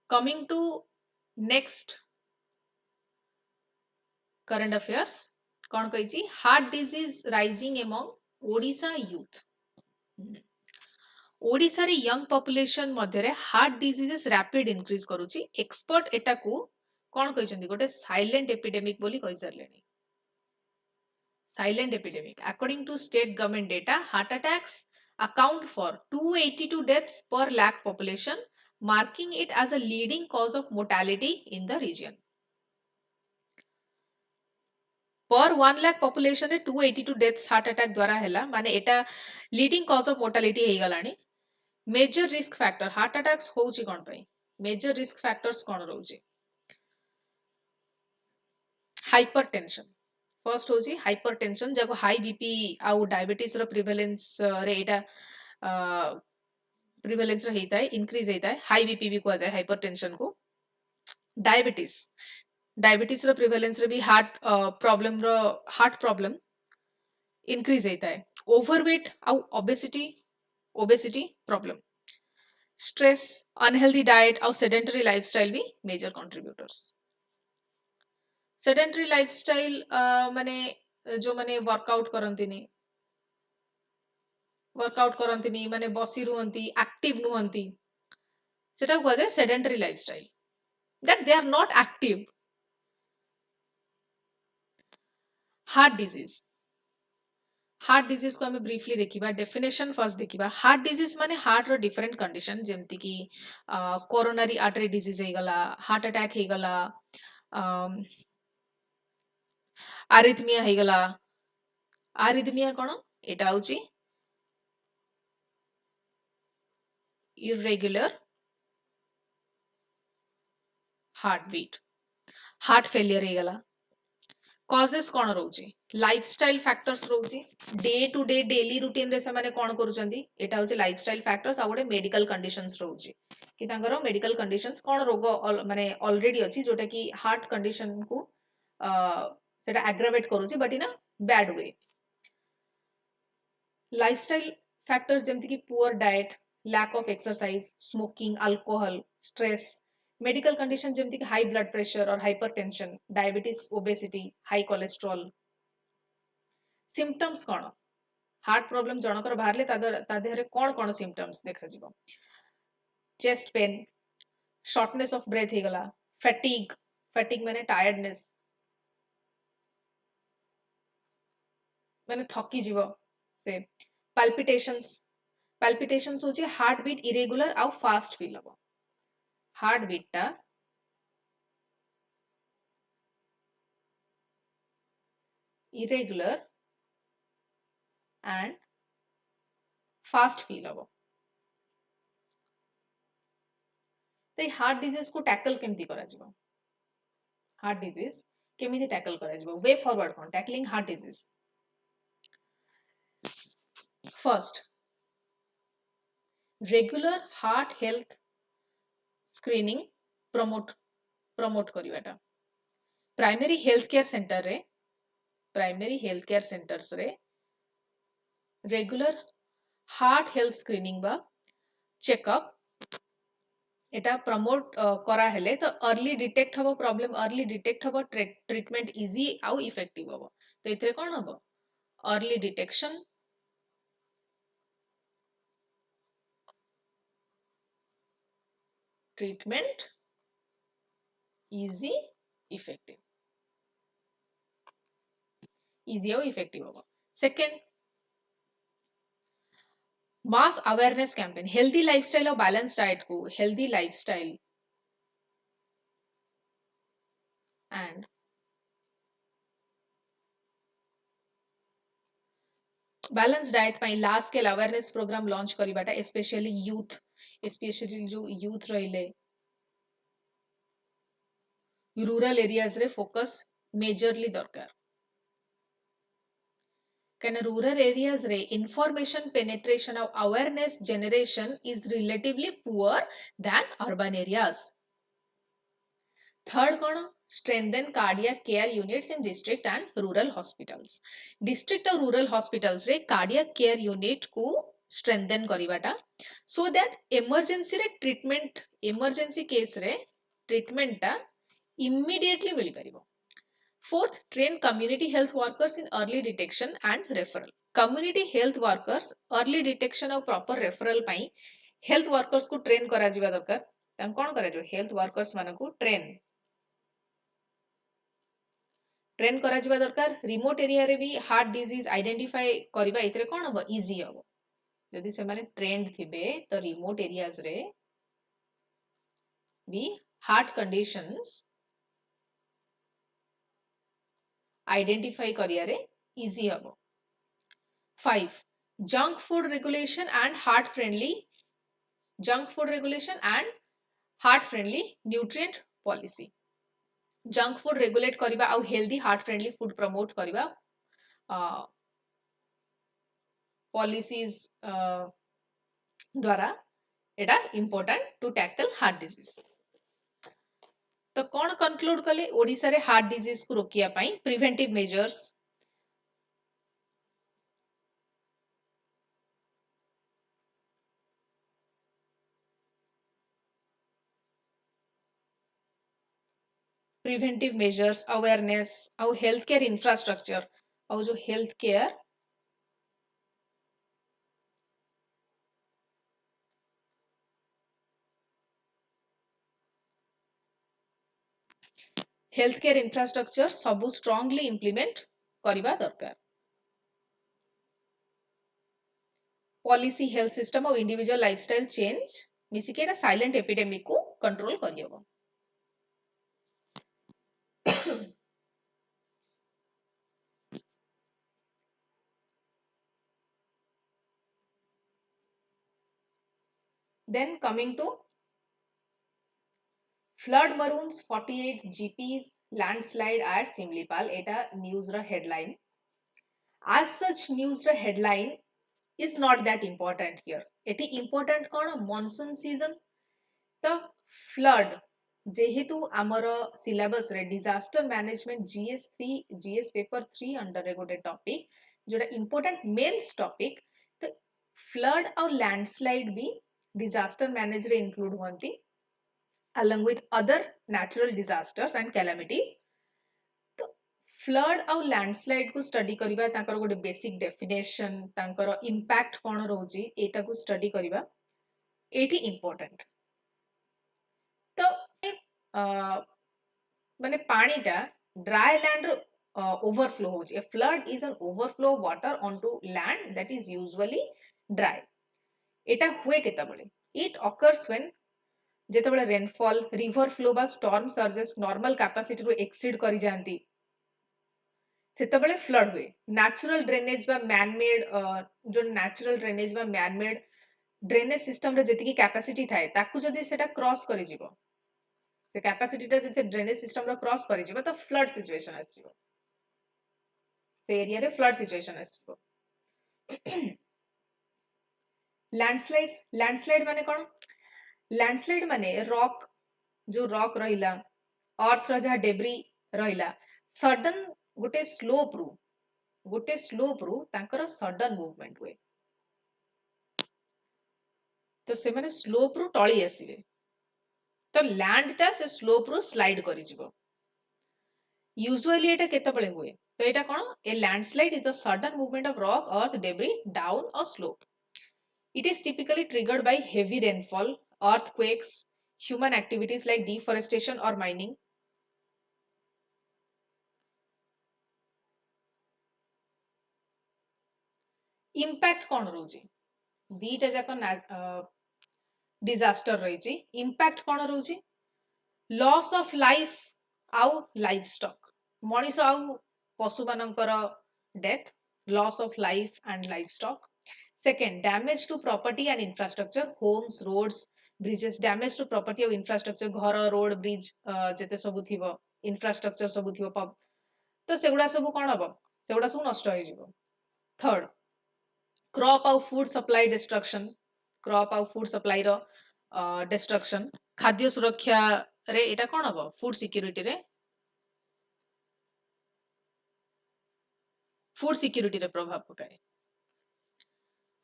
coming to next current affairs कौन कही heart disease rising among Odisha youth Odisha रे यंग पॉपुलेशन मध्य हार्ट डिजीजेस रैपिड इंक्रीज करूची एक्सपर्ट एटा को कौन कहिसंदी गोटे साइलेंट एपिडेमिक बोली कहि सरलेनी silent epidemic according to state government data heart attacks account for 282 deaths per lakh population, marking it as a leading cause of mortality in the region. Per 1 lakh population रे 282 deaths heart attack द्वारा हैला माने एटा leading cause of mortality hay Galani. Major risk factor heart attacks होउची कोन पई major risk factors कोन रहउची hypertension first होची hypertension जाको high BP आउ diabetes रो prevalence रे एटा प्रिवेलेंस रे हेता है इंक्रीज हेता है हाई बीपी भी को जाय हाइपरटेंशन को डायबिटीज रो प्रिवेलेंस रे भी हार्ट प्रॉब्लम इंक्रीज हेता है ओवरवेट आउ obesity problem stress unhealthy diet आउ सेडेंटरी लाइफस्टाइल भी मेजर कंट्रीब्यूटर्स सेडेंटरी लाइफस्टाइल माने जो माने वर्कआउट करंतिनी माने बसी रुहंती एक्टिव नुहंती सेटा को जाय sedentary lifestyle that they are not active heart disease को हमें ब्रीफली देखिबा डेफिनेशन फर्स्ट देखिबा हार्ट डिजीज माने हार्ट रो डिफरेंट कंडीशन जेमति की कोरोनरी आर्टरी डिजीज हे गला हार्ट अटैक हे गला आरिथमिया हे गला आरिथमिया कोन एटा होची irregular heart beat heart failure हे गला कॉजेस कोन रहउची लाइफस्टाइल फैक्टर्स रहउची day to day daily routine रे से माने कोन करूचंदी एटा होची लाइफस्टाइल फैक्टर्स आ गोटे मेडिकल कंडीशंस रहउची कि तांगर मेडिकल कंडीशंस कोन रोग माने ऑलरेडी अछि जोटा कि हार्ट कंडीशन को सेटा एग्रावेट करूची but in a bad way lifestyle factors जेमति कि poor diet lack of exercise smoking alcohol stress medical condition जेमति कि हाई ब्लड प्रेशर और hypertension diabetes obesity high cholesterol symptoms कोन हार्ट प्रॉब्लम जनकर बाहरले ता देहरे कोन सिम्पटम्स देखा जिवो chest pain shortness of breath हे गला फैटिग माने टायर्डनेस माने थकी जीवो से पाल्पिटेशंस होची हार्ट बीट इरेगुलर आउ फास्ट फील हबो हार्ट बीट टा इरेगुलर एंड फास्ट फील हबो ते हार्ट डिजीज को टैकल केमती करा जिवो हार्ट डिजीज केमिति टैकल करा जिवो वे फॉरवर्ड कोन tackling heart disease first regular heart health screening promote करिवाटा प्राइमरी हेल्थ केयर सेंटर्स रे रेगुलर हार्ट हेल्थ स्क्रीनिंग बा चेकअप एटा प्रमोट करा हेले तो अर्ली डिटेक्ट हबो प्रॉब्लम अर्ली डिटेक्ट हबो ट्रीटमेंट इजी आउ इफेक्टिव हबो तो एथरे कोन हबो early detection treatment easy effective easy आउ इफेक्टिव हबो second mass awareness campaign healthy lifestyle और बैलेंस डाइट को healthy lifestyle and balance diet पाई large scale awareness programme launch करिबाटा स्पेशली जो यूथ रहिले रूरल एरियाज रे फोकस मेजरली दरकार कैन रूरल एरियाज रे इंफॉर्मेशन पेनिट्रेशन और awareness generation is relatively poor than urban areas third कौन strengthen cardiac care units in district and rural hospitals district और rural hospitals रे cardiac care unit को strengthen करिबाटा so that emergency रे treatment emergency case रे treatment टा immediately mill परिबो fourth train community health workers in early detection and referral community health workers early detection और proper referral पाई health workers को train करा जिबा दरकार तम कोन करा जो health workers माने को ट्रेन करा जिबा दरकार रिमोट एरिया रे भी हार्ट डिजीज आइडेंटिफाई करबा इतरे कोन हो इजी हो यदि से माने ट्रेंड थिबे तो रिमोट एरियाज रे भी हार्ट कंडीशंस आइडेंटिफाई करिया रे इजी हो 5 junk food regulation and heart friendly nutrient policy junk food regulate करिबा आउ healthy heart friendly food promote करिबा पॉलिसीज द्वारा एटा important to tackle heart disease तो कौन कंक्लूड कले ओडिसा रे हार्ट डिजीज को रोकिया पाई प्रिवेंटिव मेजर्स अवेयरनेस और हेल्थ केयर इंफ्रास्ट्रक्चर और जो हेल्थ केयर इंफ्रास्ट्रक्चर सबु स्ट्रांगली इंप्लीमेंट करिबा दरकार पॉलिसी हेल्थ सिस्टम और इंडिविजुअल लाइफस्टाइल चेंज मिसिकेटा साइलेंट एपिडेमिक को कंट्रोल करियबो then coming to flood maroons 48 GPs landslide at Simlipal eta news ra headline as such news ra headline is not that important here eti important kon monsoon season the flood जेहेतु आमर syllabus रे disaster management GS paper 3 under रे गोटे topic जोटा important mains topic तो flood और landslide भी disaster manage रे इंक्लूड होंती along with other natural disasters and calamities तो फ्लड और लैंडस्लाइड को स्टडी करिबा ताकर गोटे बेसिक डेफिनेशन ताकर इंपैक्ट कोन रहउची एटा को स्टडी करिबा एटी इंपोर्टेंट तो माने पानीटा ड्राई लैंड ओवरफ्लो हो a flood is an overflow of water onto land that is usually dry एटा हुए केतबेले इट ऑकर्स व्हेन जेतबेले रेनफॉल रिवर फ्लो बा स्टॉर्म सर्जेस नॉर्मल कैपेसिटी रो एक्सीड करि जानती सेतबेले फ्लड हुए नेचुरल ड्रेनेज बा मैन मेड जो नेचुरल ड्रेनेज बा मैन मेड ड्रेनेज सिस्टम रे जेतिकी कैपेसिटी थाए ताकू जदी सेटा क्रॉस करि जिवो से कैपेसिटी टा जते ड्रेनेज सिस्टम रो क्रॉस करि जिवो तो फ्लड सिचुएशन आसी जिवो से एरिया रे फ्लड सिचुएशन आसी जिवो लैंडस्लाइड माने कोन लैंडस्लाइड माने रॉक जो रॉक रहिला अर्थ रो जहा डेब्री रहिला सडन गोटे स्लोप रु तांकर सडन मूवमेंट हुए तो से माने स्लोप रु टळी आसीबे तो लैंड टा से स्लोप रु स्लाइड करि जिवो यूजुअली एटा केतेबेले हुए तो एटा कोन a landslide is the sudden movement of rock earth debris down a slope it is typically triggered by heavy rainfall earthquakes human activities like deforestation or mining impact कोन रोजी दीटा जाक डिजास्टर रही इम्पैक्ट कौन रोजी लॉस ऑफ लाइफ आउ livestock मनीष आउ पशु मानकर death loss of life and livestock second damage to property and infrastructure homes roads bridges damage to property और इंफ्रास्ट्रक्चर घर रोड ब्रिज जेते सब थिबो इंफ्रास्ट्रक्चर सब थिबो पब तो सेगुडा सब कोन हबो सेगुडा सब नष्ट हो जिवो थर्ड क्रॉप आउ फूड सप्लाई डिस्ट्रक्शन क्रॉप आउ फूड सप्लाई रो डिस्ट्रक्शन खाद्य सुरक्षा रे एटा कोन हबो फूड सिक्योरिटी रे प्रभाव पकाए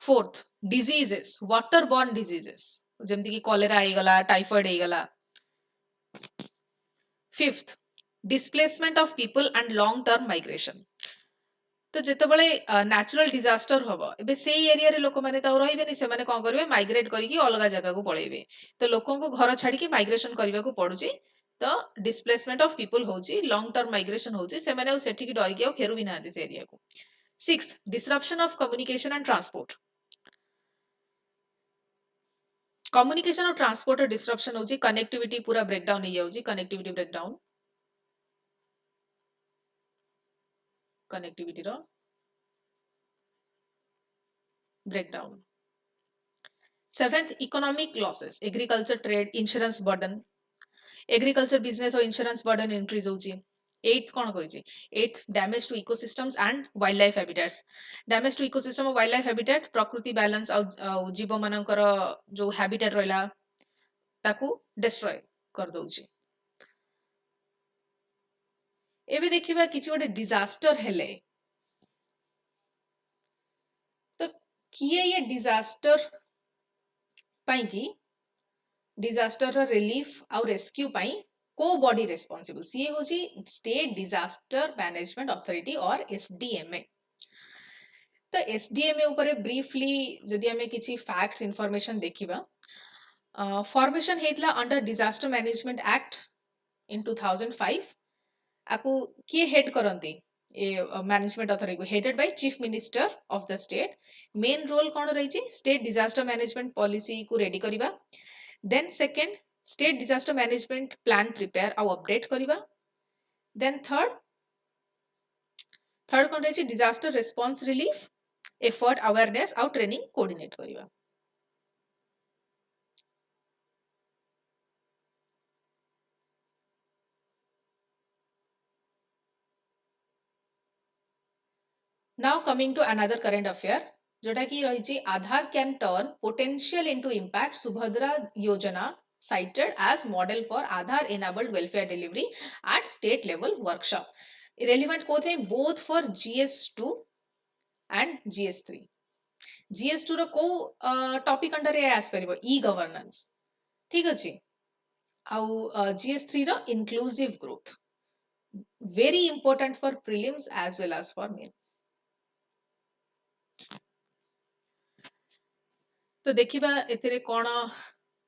fourth diseases water borne diseases जेमति कि कॉलेरा आइ गला टाइफॉइड आइ गला fifth displacement of people and long term migration तो जेतेबेले नेचुरल डिजास्टर हबो एबे सेई एरिया रे लोक माने ताउ रहिबेनी से माने कोन करबे माइग्रेट करिकि अलगा जगह को पळेबे तो लोकों को घर छाडी के माइग्रेशन करबा को पडुची तो डिस्प्लेसमेंट ऑफ पीपल होची लॉन्ग टर्म माइग्रेशन होची से माने सेठी की डरी के फेरु भी नांदी से एरिया को sixth disruption of communication and transport communication और ट्रांसपोर्ट डिसरप्शन होची कनेक्टिविटी पूरा ब्रेकडाउन हो जाउची connectivity row breakdown. Seventh, economic losses. Agriculture, trade, insurance burden. Agriculture business or insurance burden increase होची. Eighth कौन होची? Eighth, damage to ecosystems and wildlife habitats. Damage to ecosystem और wildlife habitat प्रकृति balance और जीव मानकर जो habitat रहला ताकू destroy कर दोची. एबे देखिबा किछि गोटे disaster हेले तो किए ये डिजास्टर पाई की डिजास्टर रिलीफ और रेस्क्यू पाई को बॉडी रेस्पॉन्सिबल सी होची स्टेट डिजास्टर मैनेजमेंट अथॉरिटी और एसडीएमए तो एसडीएमए ऊपर ब्रीफली जदि हमें किछि फैक्ट्स इंफॉर्मेशन देखिबा फॉर्मेशन हेतला under disaster management act in 2005 आपको किए हेड करंती मैनेजमेंट अथॉरिटी को headed by chief minister of the state main role कौन रही स्टेट डिजास्टर मैनेजमेंट पॉलिसी को रेडी करिबा then second state disaster management plan prepare और अपडेट करिबा देन थर्ड कौन रही disaster response relief effort awareness और ट्रेनिंग कोऑर्डिनेट करिबा Now coming to another current affair जोटा की रही Aadhaar can turn potential into impact Subhadra Yojana cited as model for Aadhaar enabled welfare delivery at state level workshop. Relevant कोथे both for GS2 and GS3. GS2 रो को topic under ए आस परिबो e governance ठीक अछि आउ GS3 रो inclusive growth very important for prelims as well as for main. तो देखिबा एथिरे कोन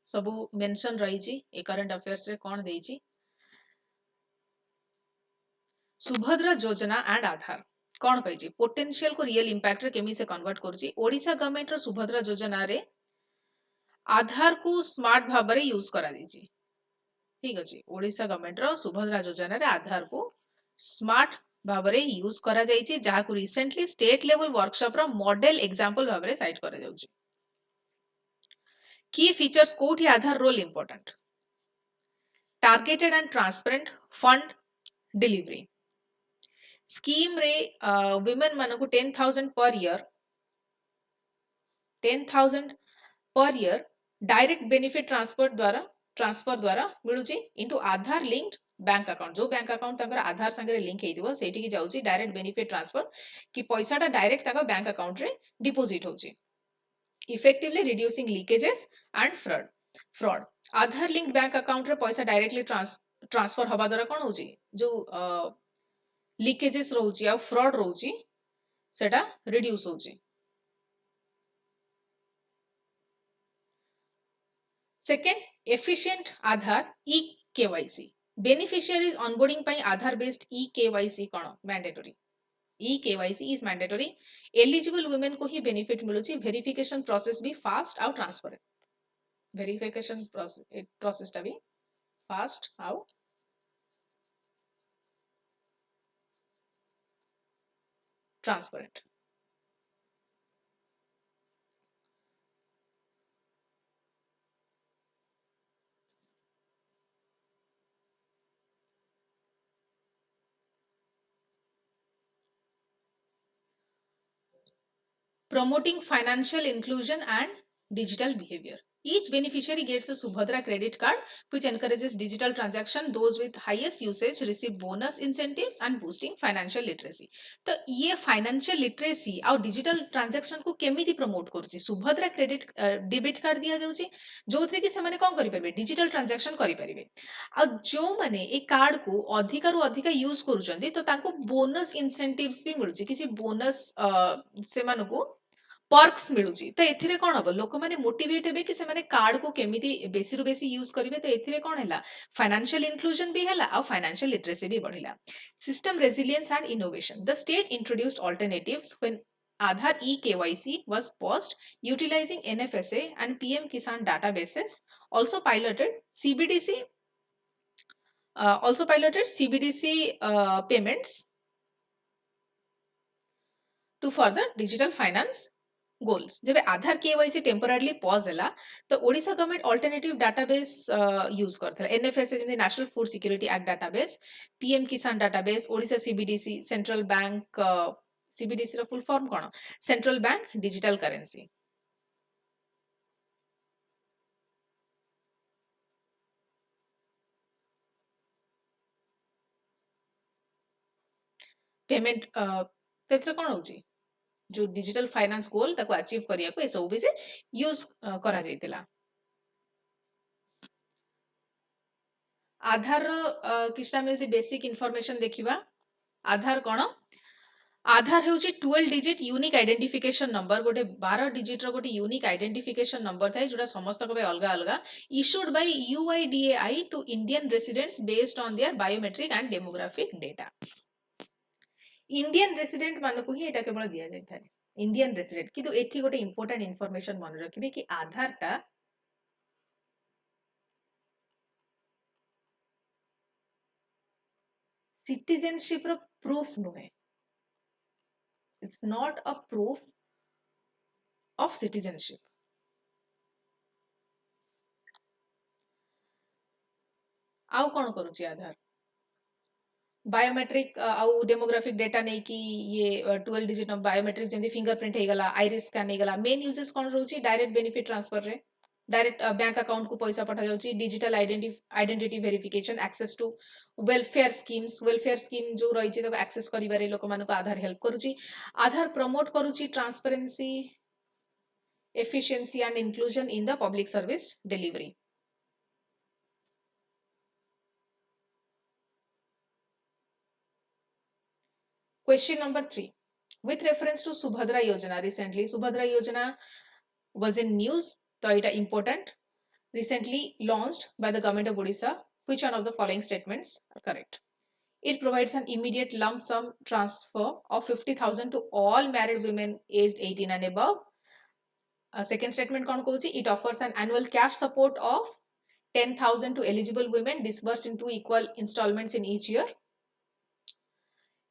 सबु मेंशन रही छी ए करंट अफेयर्स रे कोन देई छी सुभद्रा योजना एंड आधार कोन कहि छी पोटेंशियल को रियल इंपैक्ट रे केमी से कन्वर्ट करछि ओडिशा गवर्नमेंट रो सुभद्रा योजना रे आधार को स्मार्ट भाबरे यूज करा दी छी ठीक अछि ओडिशा गवर्नमेंट रो सुभद्रा योजना रे आधार को स्मार्ट भाबरे यूज करा जाई छी जहा को रिसेंटली स्टेट लेवल वर्कशॉप रो मॉडल एग्जांपल भाबरे साइट करा जाउ छी की फीचर्स कोठी Aadhaar role important targeted and transparent fund delivery scheme रे वुमेन मानको 10,000 per year direct benefit transfer द्वारा मिलुची into Aadhaar linked bank account जो बैंक अकाउंट तंगर आधार संगे लिंक हेदिबो सेठी की जाउची डायरेक्ट बेनिफिट ट्रांसफर कि पैसाटा डायरेक्ट तक बैंक अकाउंट रे डिपॉजिट होची effectively reducing leakages and fraud fraud Aadhaar link bank account रे पैसा डायरेक्टली ट्रांसफर हवा द्वारा कौन होची जो लीकेजेस रोची आ फ्रॉड रोची सेटा रिड्यूस होची second efficient Aadhaar e KYC beneficiaries onboarding पई आधार बेस्ड ई केवाईसी कोन mandatory e KYC is mandatory eligible women को ही बेनिफिट मिलुची वेरिफिकेशन प्रोसेस भी फास्ट आउ ट्रांसपेरेंट वेरिफिकेशन प्रोसेस टा भी फास्ट आउ transparent promoting financial inclusion and digital behavior. Each beneficiary gets a Subhadra credit card which encourages digital transaction. Those with highest usage receive bonus incentives and boosting financial literacy. तो ये financial literacy और digital transaction को केमिति promote करुची Subhadra credit debit card दिया जाउची जो थे कि से माने कौन करि परिबे digital transaction करि परिबे आ जो माने ए कार्ड को अधिक रु अधिक यूज करूचंदी तो ताको बोनस incentives भी मिलुची किसी बोनस से मानको पर्क्स मिलुची तो एथिरे कोन हबो लोक माने मोटिवेट हेबे कि से माने कार्ड को केमिति बेसी रु बेसी यूज करिवे तो एथिरे कोन हैला फाइनेंशियल इंक्लूजन भी हैला और फाइनेंशियल लिटरेसी भी बढ़िला system resilience and innovation the state introduced alternatives when Aadhaar e-KYC was paused utilizing NFSA and PM Kisan databases also piloted CBDC payments to further digital finance goals जब आधार KYC temporarily pause हैला तो Odisha government alternative database use करथला NFSA जेमि national food security act database PM Kisan database Odisha CBDC central bank CBDC रो full form कोन central bank digital currency payment तेथरे कोन होची जो डिजिटल फाइनेंस गोल ताको अचीव करिया को ए सब भी से यूज करा जाइतिला आधार किछटा में बेसिक इंफॉर्मेशन देखिबा आधार कोन आधार हेउची 12 डिजिट यूनिक आइडेंटिफिकेशन नंबर गोटे 12 डिजिट रो गोटे यूनिक आइडेंटिफिकेशन नंबर थाय जोटा समस्त को अलगा अलगा issued by UIDAI to Indian residents based on their biometric and demographic data Indian resident मान को ही एटा केवल दिया जाय थाय इंडियन रेसिडेंट किंतु एठी गोटे इंपोर्टेंट इंफॉर्मेशन मन रखिबे कि आधार टा सिटीजनशिप रो प्रूफ नुहे it's not a proof of citizenship आउ कोन करूची आधार बायोमेट्रिक आउ डेमोग्राफिक डेटा नहीं कि ये 12 डिजिट बायोमेट्रिक जेमि फिंगरप्रिंट हे गला आइरिस स्कैन हे गला मेन यूजेस कोन रहउची डायरेक्ट बेनिफिट ट्रांसफर रे डायरेक्ट बैंक अकाउंट को पैसा पठा जाउची digital identity verification access to welfare scheme जो रही छै तो एक्सेस करिबारे लोक मान को आधार हेल्प करूची आधार प्रमोट करूची transparency efficiency and inclusion in the public service delivery Question number 3. With reference to Subhadra Yojana, recently Subhadra Yojana was in news, so it is important. Recently launched by the government of Odisha. Which one of the following statements are correct? It provides an immediate lump sum transfer of 50,000 to all married women aged 18 and above. Second statement kon kochi, it offers an annual cash support of 10,000 to eligible women disbursed in 2 equal installments in each year.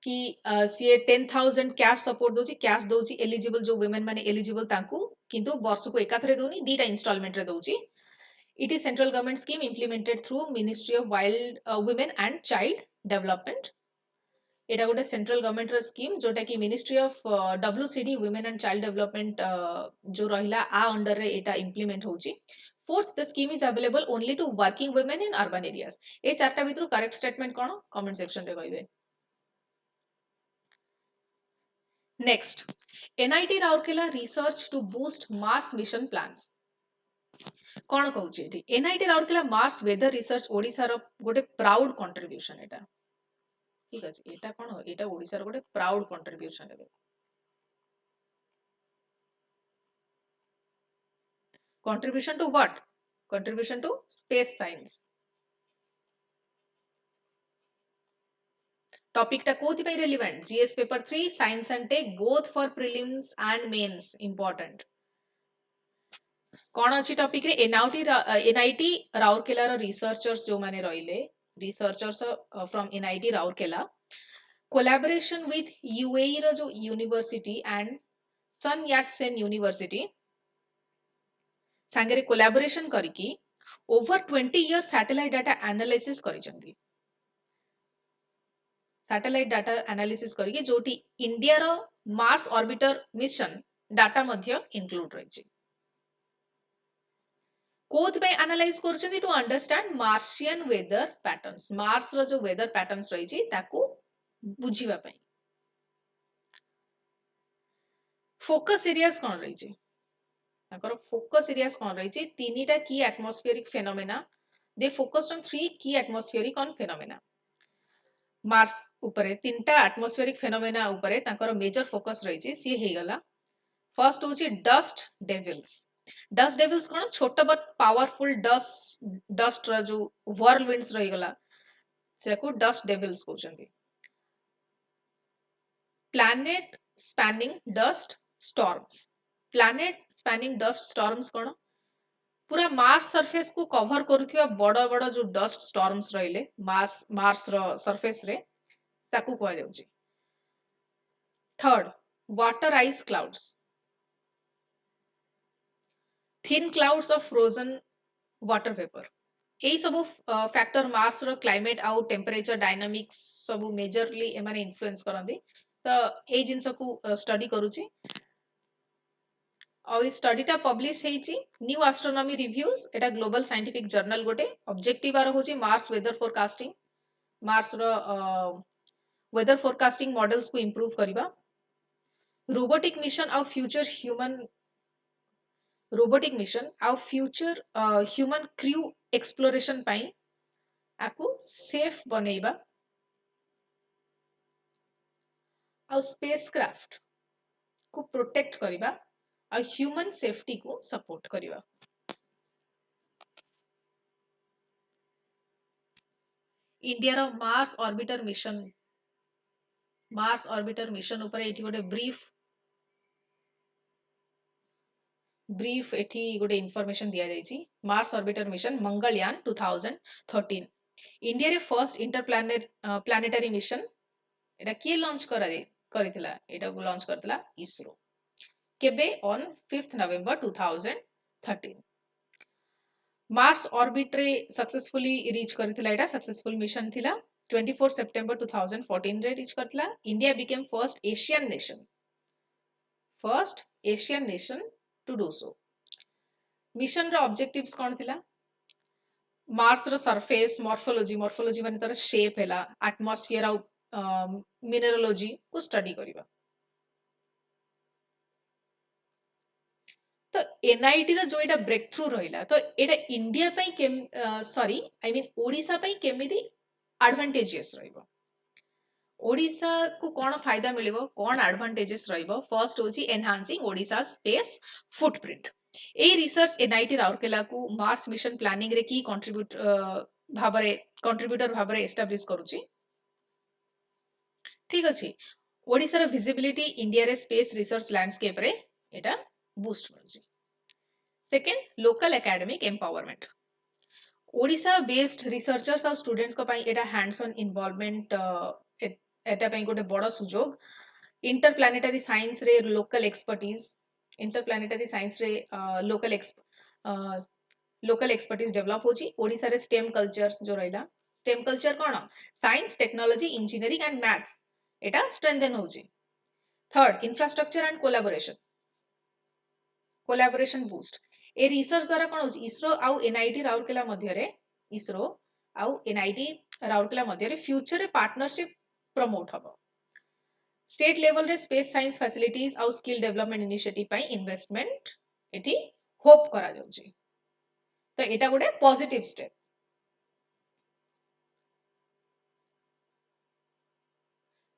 कि सी 10,000 cash support दोची cash दोची eligible जो women माने eligible तांकू किंतु वर्ष को एकाथरे दोनी दीटा इंस्टॉलमेंट रे दोची it is central government scheme implemented through ministry of wild women and child development एटा गोटे सेंट्रल गवर्नमेंट रो स्कीम जोटा कि ministry of WCD women and child development जो रहिला आ अंडर रे एटा इंप्लीमेंट होची fourth the scheme is available only to working women in urban areas ए चारटा भितरु करेक्ट स्टेटमेंट कोन कमेंट सेक्शन रे कहिबे Next, NIT Rourkela research to boost Mars mission plans. कौन कहूँ ये NIT Rourkela Mars weather research Odisha रो गोटे प्राउड कंट्रीब्यूशन एटा ठीक अछि एटा कोन एटा ओडिशा रो गोटे प्राउड कंट्रीब्यूशन है contribution to what contribution to space science topic टा कोथि पई relevant GS paper 3 science and tech both for prelims and mains important कौन अच्छी टॉपिक रे एनआईटी राउरकेला रो रिसर्चर्स जो माने रहिले researchers from NIT Rourkela collaboration with UAE रो जो university and Sun Yat-sen university सांगरे कोलैबोरेशन करिकी over 20 year satellite data analysis करिसंती सैटेलाइट डाटा एनालिसिस करिके जोटी इंडिया रो मार्स ऑर्बिटर मिशन डाटा मध्य इंक्लूड रहिछि कोथ पे एनालाइज करछथि to understand Martian weather patterns Mars रो जो वेदर पैटर्न्स रहिछि ताकू बुझिबा पई फोकस एरियाज कोन रहिछि ताकर फोकस एरियाज कोन रहिछि तीनीटा की atmospheric phenomena they focused on three की एटमॉस्फेरिक ऑन फेनोमेना मार्स ऊपर तीनटा एटमॉस्फेरिक फेनोमेना ऊपर ताकर मेजर फोकस रहिछि सी हे गला फर्स्ट होछि डस्ट डेविल्स कौन छोट बट पावरफुल डस्ट जो व्हर्लविंड्स रही गला से को डस्ट डेविल्स कहउछंती प्लैनेट स्पैनिंग डस्ट स्टॉर्म्स कौन पूरा मार्स सरफेस को कवर करूथिबा बड़ बड़ जो डस्ट स्टॉर्म्स रहिले मार्स रो सरफेस रे ताकू कहै जाउची third water ice clouds thin clouds of frozen water vapour यही सब फैक्टर मार्स रो क्लाइमेट आउ टेम्परेचर डायनामिक्स सब मेजरली एमाने इन्फ्लुएंस करंदी तो ए जिंस को स्टडी करूची और इस स्टडी टा पब्लिश हेची न्यू एस्ट्रोनॉमी रिव्यूज एटा ग्लोबल साइंटिफिक जर्नल गोटे ऑब्जेक्टिव आरो होची मार्स वेदर फोरकास्टिंग मार्स रो वेदर फोरकास्टिंग मॉडल्स को इंप्रूव करिबा रोबोटिक मिशन और फ्यूचर ह्यूमन क्रू एक्सप्लोरेशन पाई आकु सेफ बनेइबा और स्पेसक्राफ्ट को प्रोटेक्ट करिबा और ह्यूमन सेफ्टी को सपोर्ट करिबा इंडिया रो मार्स ऑर्बिटर मिशन ऊपर एठी गोटे ब्रीफ एठी गोटे इन्फॉर्मेशन दिया जायछि Mars orbiter mission Mangalyaan 2013 India रे फर्स्ट इंटरप्लानेटरी मिशन एटा के लॉन्च करिथिला एटा को लॉन्च करथिला इसरो केबे on 5th November 2013 Mars orbit रे सक्सेसफुली रीच करिथिला एटा सक्सेसफुल मिशन थिला 24 सेप्टेम्बर 2014 रे रीच करथिला India became first Asian nation to do so mission रो ऑब्जेक्टिव्स कोन थिला मार्स रो सरफेस मॉर्फोलॉजी माने तर शेप हैला एटमॉस्फेयर और मिनरोलॉजी को स्टडी करिबा तो एनआईटी रो जो एटा ब्रेक थ्रू रहिला तो एटा इंडिया पई ओडिशा पई केमिति एडवांटेजेस रहिबो ओडिशा को कौन फायदा मिलिबो कौन एडवांटेजेस रहिबो फर्स्ट होची enhancing Odisha space footprint a research NIT Rourkela को मार्स मिशन प्लानिंग रे की कंट्रीब्यूटर भाबरे एस्टैब्लिश करूची ठीक अछि ओडिशा रो विजिबिलिटी इंडिया रे स्पेस रिसर्च लैंडस्केप रे एटा बूस्ट करूची second local academic empowerment Odisha based researchers और स्टूडेंट्स को पई एटा हैंड्स ऑन इन्वॉल्वमेंट एटा पई गोटे बड़ सुजोग इंटरप्लानेटरी साइंस रे local expertise local expertise develop होची ओडिशा रे स्टेम कल्चर जो रहिला stem culture cone science technology engineering and maths Etah strengthen होची third infrastructure and collaboration boost a research द्वारा कोन होची इसरो आउ एनआईटी राउरकेला मध्य रे फ्यूचर रे पार्टनरशिप प्रमोट हबो स्टेट लेवल रे स्पेस साइंस फैसिलिटीज और स्किल डेवलपमेंट इनिशिएटिव पाई इन्वेस्टमेंट एठी होप करा जाउची तो एटा गोटे positive step.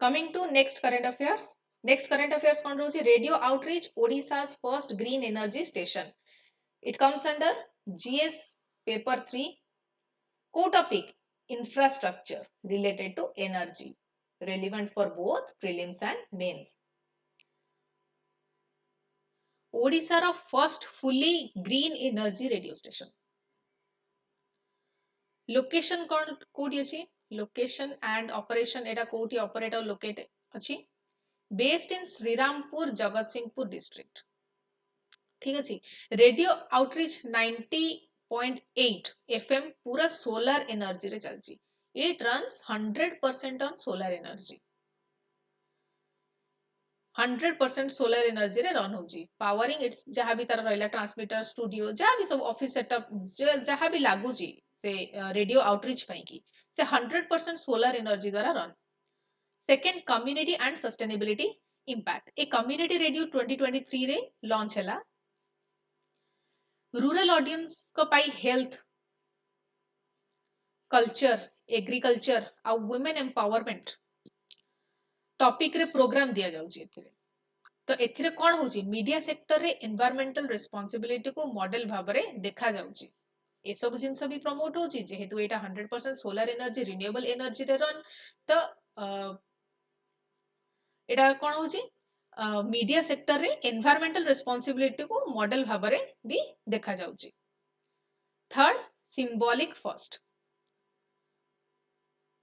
Coming to next current affairs. Next current affairs कौन रोची? Radio outreach Odisha's first green energy station. It comes under GS paper 3। को topic? Infrastructure related to energy, relevant for both prelims and mains। Odisha रो first fully green energy radio station. Location कौन कोठी अछि? Location and operation एटा कोठी operate और locate अछि? Based in Shrirampur Jagatsinghpur district. ठीक अछि। रेडियो आउटरीच 90.8 एफएम पूरा सोलर एनर्जी रे चलची। It runs 100% on solar energy. 100% solar energy रे रन होजी। पावरिंग इट्स जहां भी तार रहला ट्रांसमीटर स्टूडियो जहां भी सब ऑफिस सेटअप जहां भी लागू जी से रेडियो आउटरीच पई की से 100% सोलर एनर्जी द्वारा run. Second, community and sustainability impact. A community radio 2023 रे लॉन्च हैला। रूरल ऑडियंस को पाई हेल्थ, कल्चर, एग्रीकल्चर आ वुमेन एम्पावरमेंट टॉपिक रे प्रोग्राम दिया जाउची एथिरे। तो एथिरे कोन होची? मीडिया सेक्टर रे एनवायरमेंटल रिस्पांसिबिलिटी को मॉडल भाबरे देखा जाउची। ए सब जिंस भी प्रमोट होची जेहेतु एटा 100% सोलर एनर्जी रिन्यूएबल एनर्जी रे रन। तो एटा कोन होची? मीडिया सेक्टर रे एनवायरमेंटल रिस्पांसिबिलिटी को मॉडल भाबरे भी देखा जाउची। Third, symbolic first.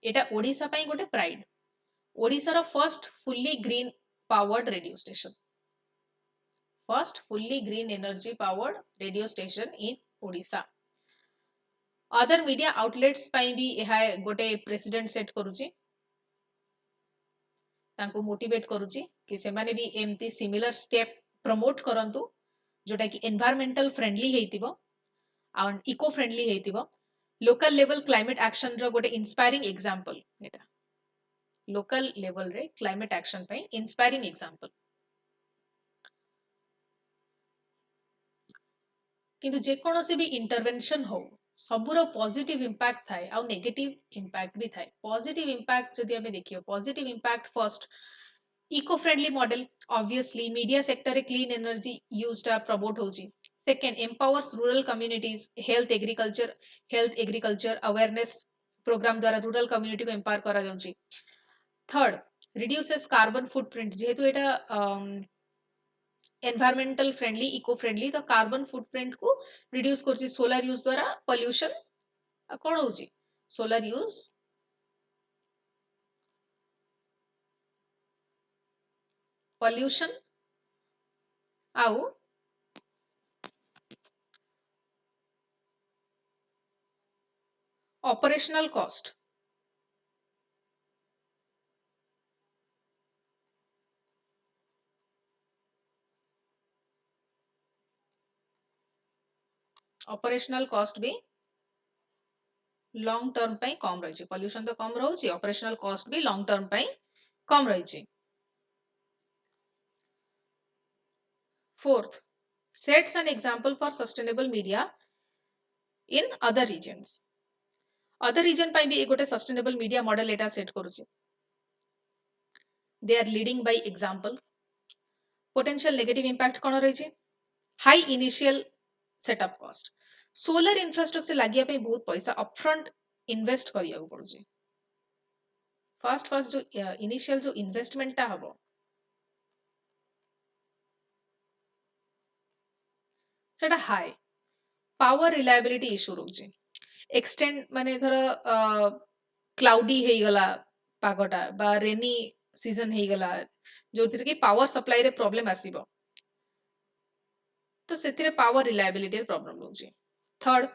एटा ओडिशा पई गोटे प्राइड। ओडिशा रो first fully green powered radio station. First fully green energy powered radio station in Odisha. Other media outlets पई भी एहा गोटे प्रेसिडेंट सेट करूची, तांको मोटिवेट करूची कि से माने भी एमती सिमिलर स्टेप प्रमोट करंतु जोटा कि एनवायरमेंटल फ्रेंडली हेतिबो और इको फ्रेंडली हेतिबो। लोकल लेवल क्लाइमेट एक्शन रो गोटे इंस्पायरिंग एग्जांपल एटा। लोकल लेवल रे क्लाइमेट एक्शन पई इंस्पायरिंग एग्जांपल। किंतु जे कोनोसी भी इंटरवेंशन हो सबुरो पॉजिटिव इंपैक्ट थाए आ नेगेटिव इंपैक्ट भी थाए। पॉजिटिव इंपैक्ट जदि हमें देखियो, positive impact first eco friendly model, obviously media sector रे क्लीन एनर्जी यूज्ड प्रमोट होची। Second, empowers rural communities, health agriculture awareness programme द्वारा रूरल कम्युनिटी को एम्पावर करा जाउची। Third, reduces carbon footprint. जेहेतु एटा एनवायरमेंटल फ्रेंडली, इको फ्रेंडली, तो carbon footprint को रिड्यूस करची। सोलर यूज द्वारा पोल्यूशन कोन होची? सोलर यूज पोल्यूशन आउ ऑपरेशनल कॉस्ट। ऑपरेशनल कॉस्ट भी लॉन्ग टर्म पई कम रही। पोल्यूशन तो कम रही, ऑपरेशनल कॉस्ट भी लॉन्ग टर्म पई कम रही। Fourth, sets an example for sustainable media in other regions. Other region पई भी गोटे सस्टेनेबल मीडिया मॉडल एटा सेट करूची। They are leading by example. Potential negative impact कोन रही? High initial setup cost. Solar infrastructure लागिया पे बहुत पैसा अपफ्रंट इन्वेस्ट करिया पड़ुची। फर्स्ट जो इनिशियल जो इन्वेस्टमेंट ता हबो सेटा high. Power reliability issue रोची। Extend माने धर क्लाउडी हे गला पागटा बा रेनी सीजन हे गला जो कि पावर सप्लाई रे प्रॉब्लम आसीबो, तो सेथिरे पावर रिलायबिलिटी रे प्रॉब्लम रोची। Third,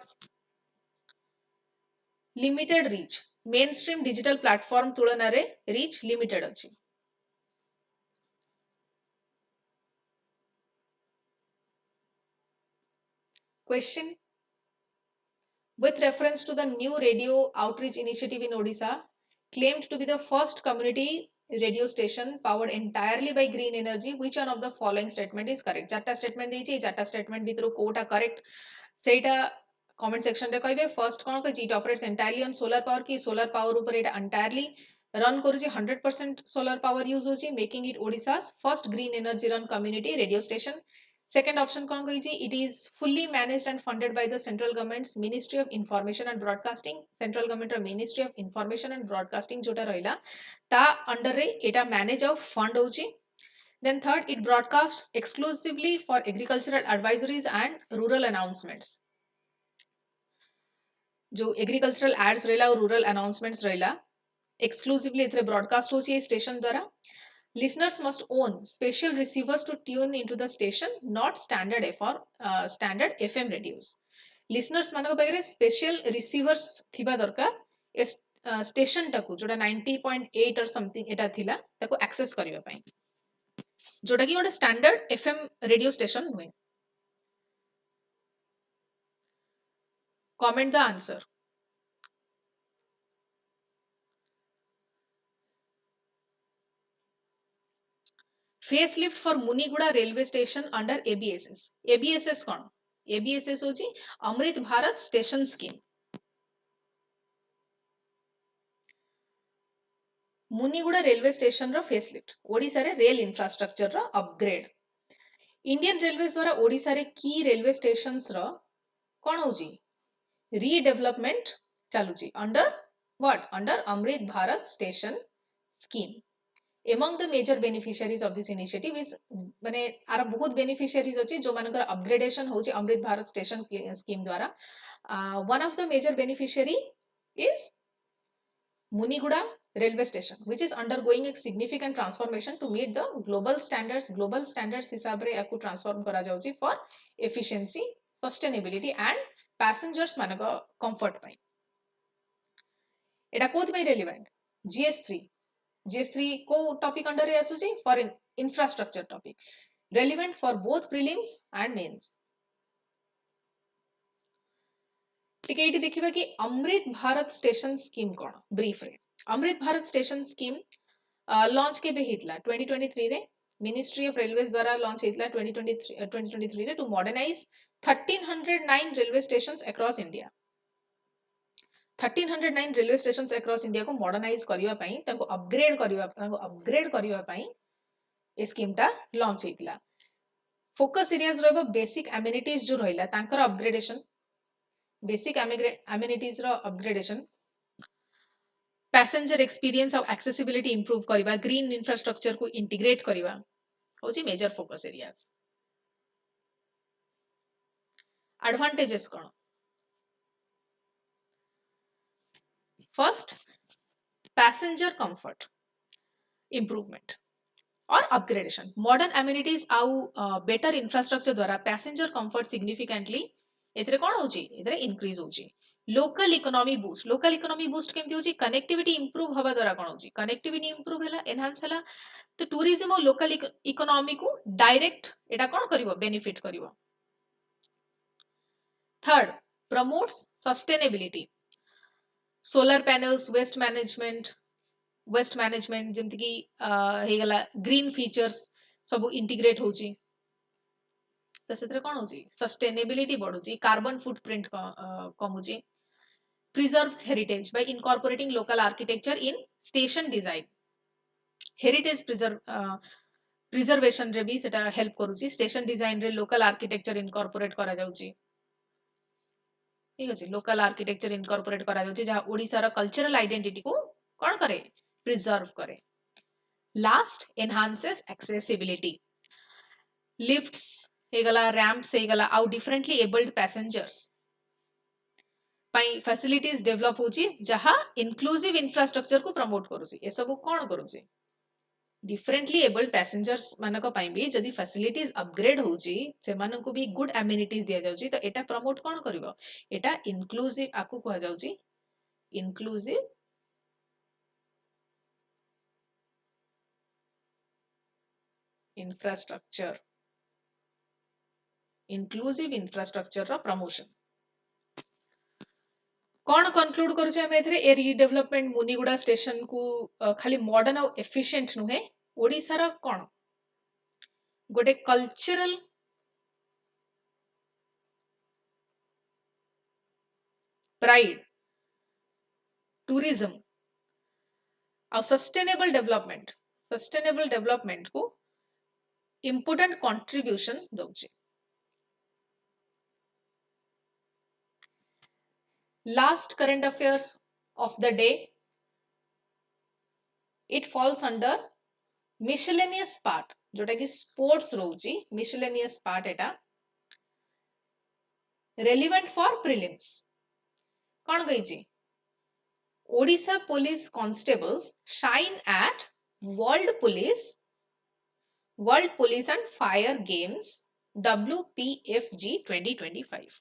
limited reach. Mainstream digital platform तुलना रे रीच लिमिटेड अछि। Question: with reference to the new radio outreach initiative in Odisha, claimed to be the first community radio station powered entirely by green energy, which one of the following statement is correct? चारटा statement देइछि, चारटा statement भितरु कोटा correct सेटा comment section रे कहबे first कोन कहछि it operates entirely on solar power की सोलर पावर ऊपर एटा एंटायरली रन करूछि 100% सोलर पावर यूज होछि making it Odisha's first green energy run community radio station second option कोन कहछि it is fully managed and funded by the central government's ministry of information and broadcasting central government row ministry of information and broadcasting जोटा रहिला ता under रे एटा manage of fund होछि then third it broadcasts exclusively for agricultural advisories and rural announcements जो agricultural ads रहला और rural announcements रहला एक्सक्लूसिवली इथरे ब्रॉडकास्ट होची स्टेशन द्वारा listeners must own special receivers to tune into the station not standard FM radios listeners मानको बगैर special receivers थिबा दरकार ए स्टेशन टाकू जोटा 90.8 और समथिंग एटा थिला ताको एक्सेस करिवा पई जोटा कि गोटे स्टैंडर्ड एफएम रेडियो स्टेशन हुए comment the answer facelift for Muniguda railway station under ABSS ABSS कौन एबीएसएस होची Amrit Bharat station scheme Muniguda railway station रो फेसलिफ्ट ओडिसा रे रेल इंफ्रास्ट्रक्चर रो अपग्रेड इंडियन रेलवे द्वारा ओडिसा रे की रेलवे स्टेशंस रो कौन होची रीडेवलपमेंट चालुची under what under Amrit Bharat station scheme among the major beneficiaries of this initiative is माने आर बहुत बेनिफिशियरीज अछि जो मानकर अपग्रेडेशन होची अमृत भारत स्टेशन स्कीम द्वारा one of the major beneficiary is Muniguda railway station which is undergoing a significant transformation to meet the global standards हिसाब रे याकू ट्रांसफॉर्म करा जाउची for efficiency sustainability and passengers मानक कंफर्ट पई एटा कोथ में रेलेवेंट GS3 को टॉपिक अंडर रे आसुची for infrastructure topic relevant for both prelims and mains ठीक है देखिबा कि अमृत भारत स्टेशन स्कीम कोन ब्रीफ रे Amrit Bharat station scheme launch के बे हितला 2023 रे मिनिस्ट्री ऑफ रेलवेज द्वारा लॉन्च हितला 2023 रे to modernise 1309 railway stations across India 1309 railway stations across India को मॉडर्नाइज करिवा पई ताको अपग्रेड करिवा पई ए स्कीम ता लॉन्च हितला फोकस एरियाज रहबो बेसिक एमिनिटीज जो रहिला तांकर अपग्रेडेशन बेसिक एमिनिटीज रो upgradation passenger experience of accessibility improve करिवा ग्रीन इंफ्रास्ट्रक्चर को इंटीग्रेट करिवा होची मेजर फोकस एरियाज एडवांटेजेस कोन फर्स्ट पैसेंजर कंफर्ट इंप्रूवमेंट और अपग्रेडेशन मॉडर्न एमिनिटीज आउ बेटर इंफ्रास्ट्रक्चर द्वारा पैसेंजर कंफर्ट सिग्निफिकेंटली एतरे कोन होची एतरे इंक्रीज होची लोकल इकोनॉमी बूस्ट केमती होची कनेक्टिविटी इंप्रूव हवा द्वारा कोन होची कनेक्टिविटी इंप्रूव हैला एनहांस हैला तो टूरिज्म और लोकल इकोनॉमी को डायरेक्ट एटा कोन करिवो बेनिफिट करिवो third promotes sustainability solar panels waste management जेमति कि हे गला ग्रीन फीचर्स सब इंटीग्रेट होची तो सेतरे कोन होची सस्टेनेबिलिटी बढ़ुची कार्बन फुटप्रिंट कम होची preserves heritage bye incorporating local architecture इन स्टेशन डिजाइन हेरिटेज प्रिजर्वेशन रे भी सेटा हेल्प करूची स्टेशन डिजाइन रे लोकल आर्किटेक्चर इनकॉर्पोरेट करा जाउची ठीक अछि लोकल आर्किटेक्चर इनकॉर्पोरेट करा जाउची जहा ओडिसा रा कल्चरल आइडेंटिटी को कोन करे प्रिजर्व करे लास्ट एनहांसेस एक्सेसिबिलिटी लिफ्ट्स हेगला रैंप्स हेगला आउ डिफरेंटली एबल्ड पैसेंजर्स पाई फैसिलिटीज डेवलप होची जहा इंक्लूसिव इंफ्रास्ट्रक्चर को प्रमोट करूची ए सब कोन करूची डिफरेंटली एबल्ड पैसेंजर्स मानको पाई भी जदी फैसिलिटीज अपग्रेड होची से मानको भी गुड एमिनिटीज दिया जाउची तो एटा प्रमोट कोन करिवो एटा इंक्लूसिव आकु कहआ जाउची इंक्लूसिव इंफ्रास्ट्रक्चर रो प्रमोशन कौन कंक्लूड करूचे हम एथरे ए रीडेवलपमेंट मुनिगुड़ा स्टेशन को खाली मॉडर्न और एफिशिएंट नुहे ओडिसा रा कोन गोटे कल्चरल pride, tourism और sustainable development को important contribution दउची. Last current affairs of the day, it falls under miscellaneous part, जोटा कि sports रोची. Miscellaneous part Etah relevant for prelims. कौन कही? Odisha police constables shine at World Police and Fire Games WPFG 2025.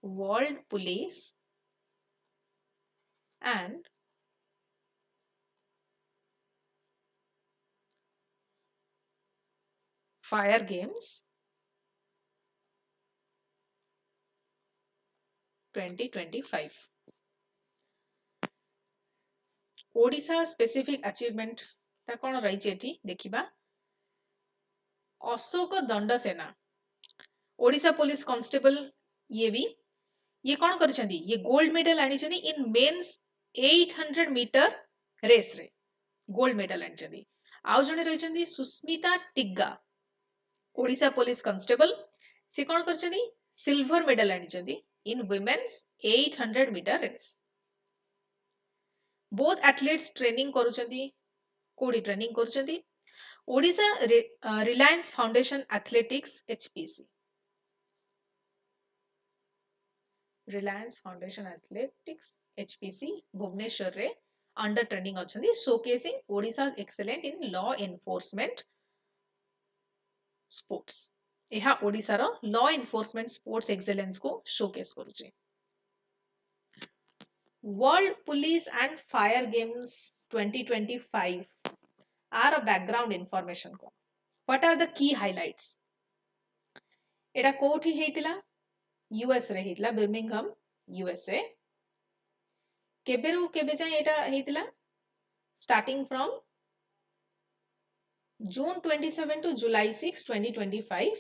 World Police and Fire Games 2025. Odisha specific achievement ता कौन रही एठी देखिबा. अशोक दंड सेना ओडिशा पुलिस कांस्टेबल ये कौन करछंदी. ये गोल्ड मेडल आनिछंदी इन मेंस 800 मीटर रेस रे गोल्ड मेडल आनिछंदी. आउ जने रहिछंदी सुस्मिता टिग्गा ओडिशा पुलिस कांस्टेबल. से कौन करछंदी सिल्वर मेडल आनिछंदी in women's 800 meter race. Both athletes training करूछंदी. कोडी ट्रेनिंग करूछंदी Odisha Reliance Foundation athletics HPC. Reliance Foundation athletics HPC Bhubaneswar रे अंडर ट्रेनिंग अछंदी showcasing Odisha excellent in law enforcement sports. यह ओडिशा रो लॉ एनफोर्समेंट स्पोर्ट्स एक्सेलेंस को शोकेस करूचे. World Police and Fire Games 2025 are a background information को. What are the key highlights. एटा कोठी हेतिला US रे हेतिला बर्मिंघम यूएसए. केबेरु केबे जाय एटा हेतिला starting from June 27 to July 6 2025.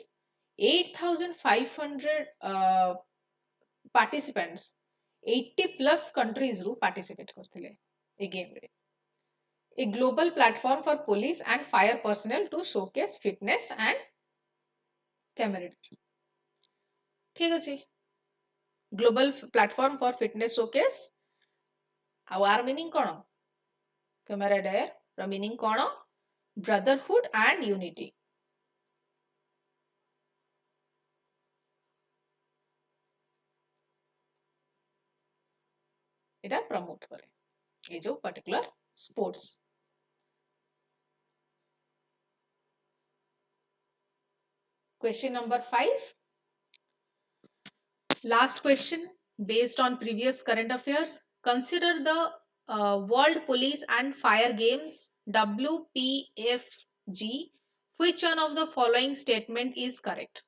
8,500 participants 80 plus countries रू participate करथिले ए गेम रे. A global platform for police and fire personnel to showcase fitness and camaraderie. ठीक अछि. Global platform for fitness showcase. Our meaning कोन? Camaraderie रो meaning कोन? Brotherhood and unity. इटा promote करे ये जो particular sports. Question number 5. Last question based on previous current affairs. Consider the World Police and Fire Games WPFG. Which one of the following statement is correct?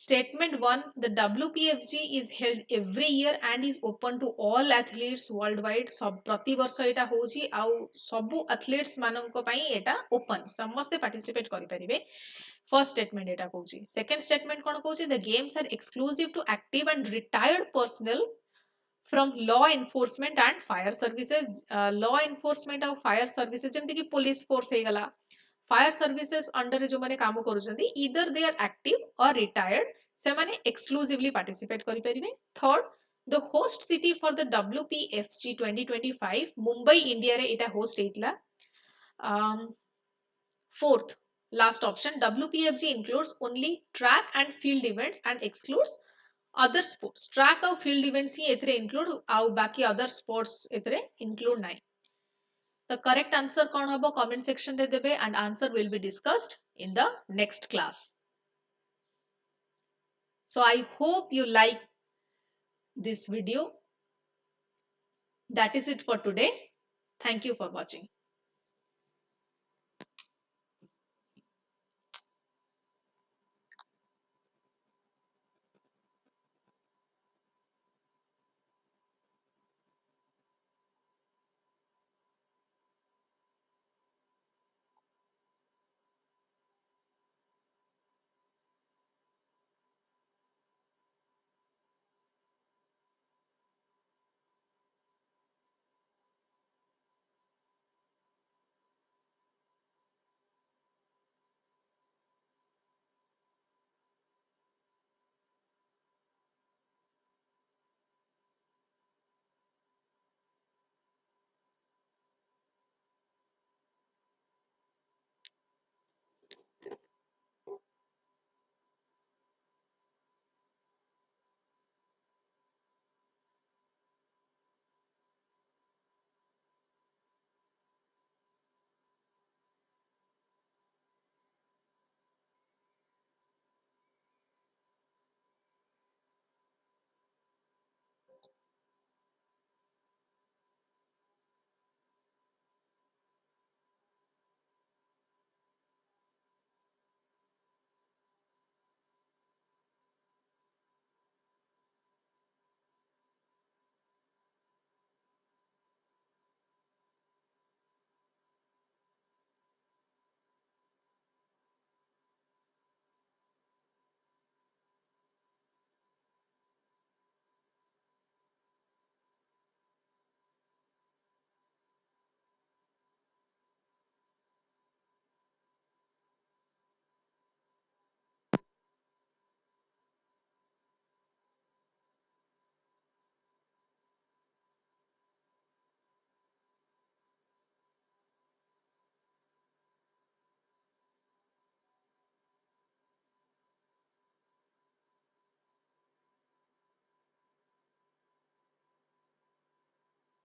Statement 1. The WPFG is held every year and is open to all athletes worldwide. सब प्रति वर्ष एटा होची आउ सबु athletes माननको पई एटा open समस्त participate करि परिबे. फर्स्ट स्टेटमेंट एटा कहूची. सेकंड स्टेटमेंट कोन कहूची. The games are exclusive to active and retired personnel from law enforcement and fire services. Law enforcement और फायर सर्विसेज जेमति कि पुलिस फोर्स हे गला फायर सर्विसेज अंडर जो माने काम करूछंदी ईदर दे आर एक्टिव और रिटायर्ड से माने एक्सक्लूसिवली पार्टिसिपेट करि परिबे. Third the host city for the WPFG 2025 Mumbai India रे एटा होस्ट हेतला. Fourth last option WPFG includes only track and field events and excludes other sports. Track और field events ही एथरे include आउ बाकी other sports एथरे include नहीं. The correct answer कौन होबो comment section रे देबे and answer will be discussed in the next class. So I hope you like this video. That is it for today. Thank you for watching.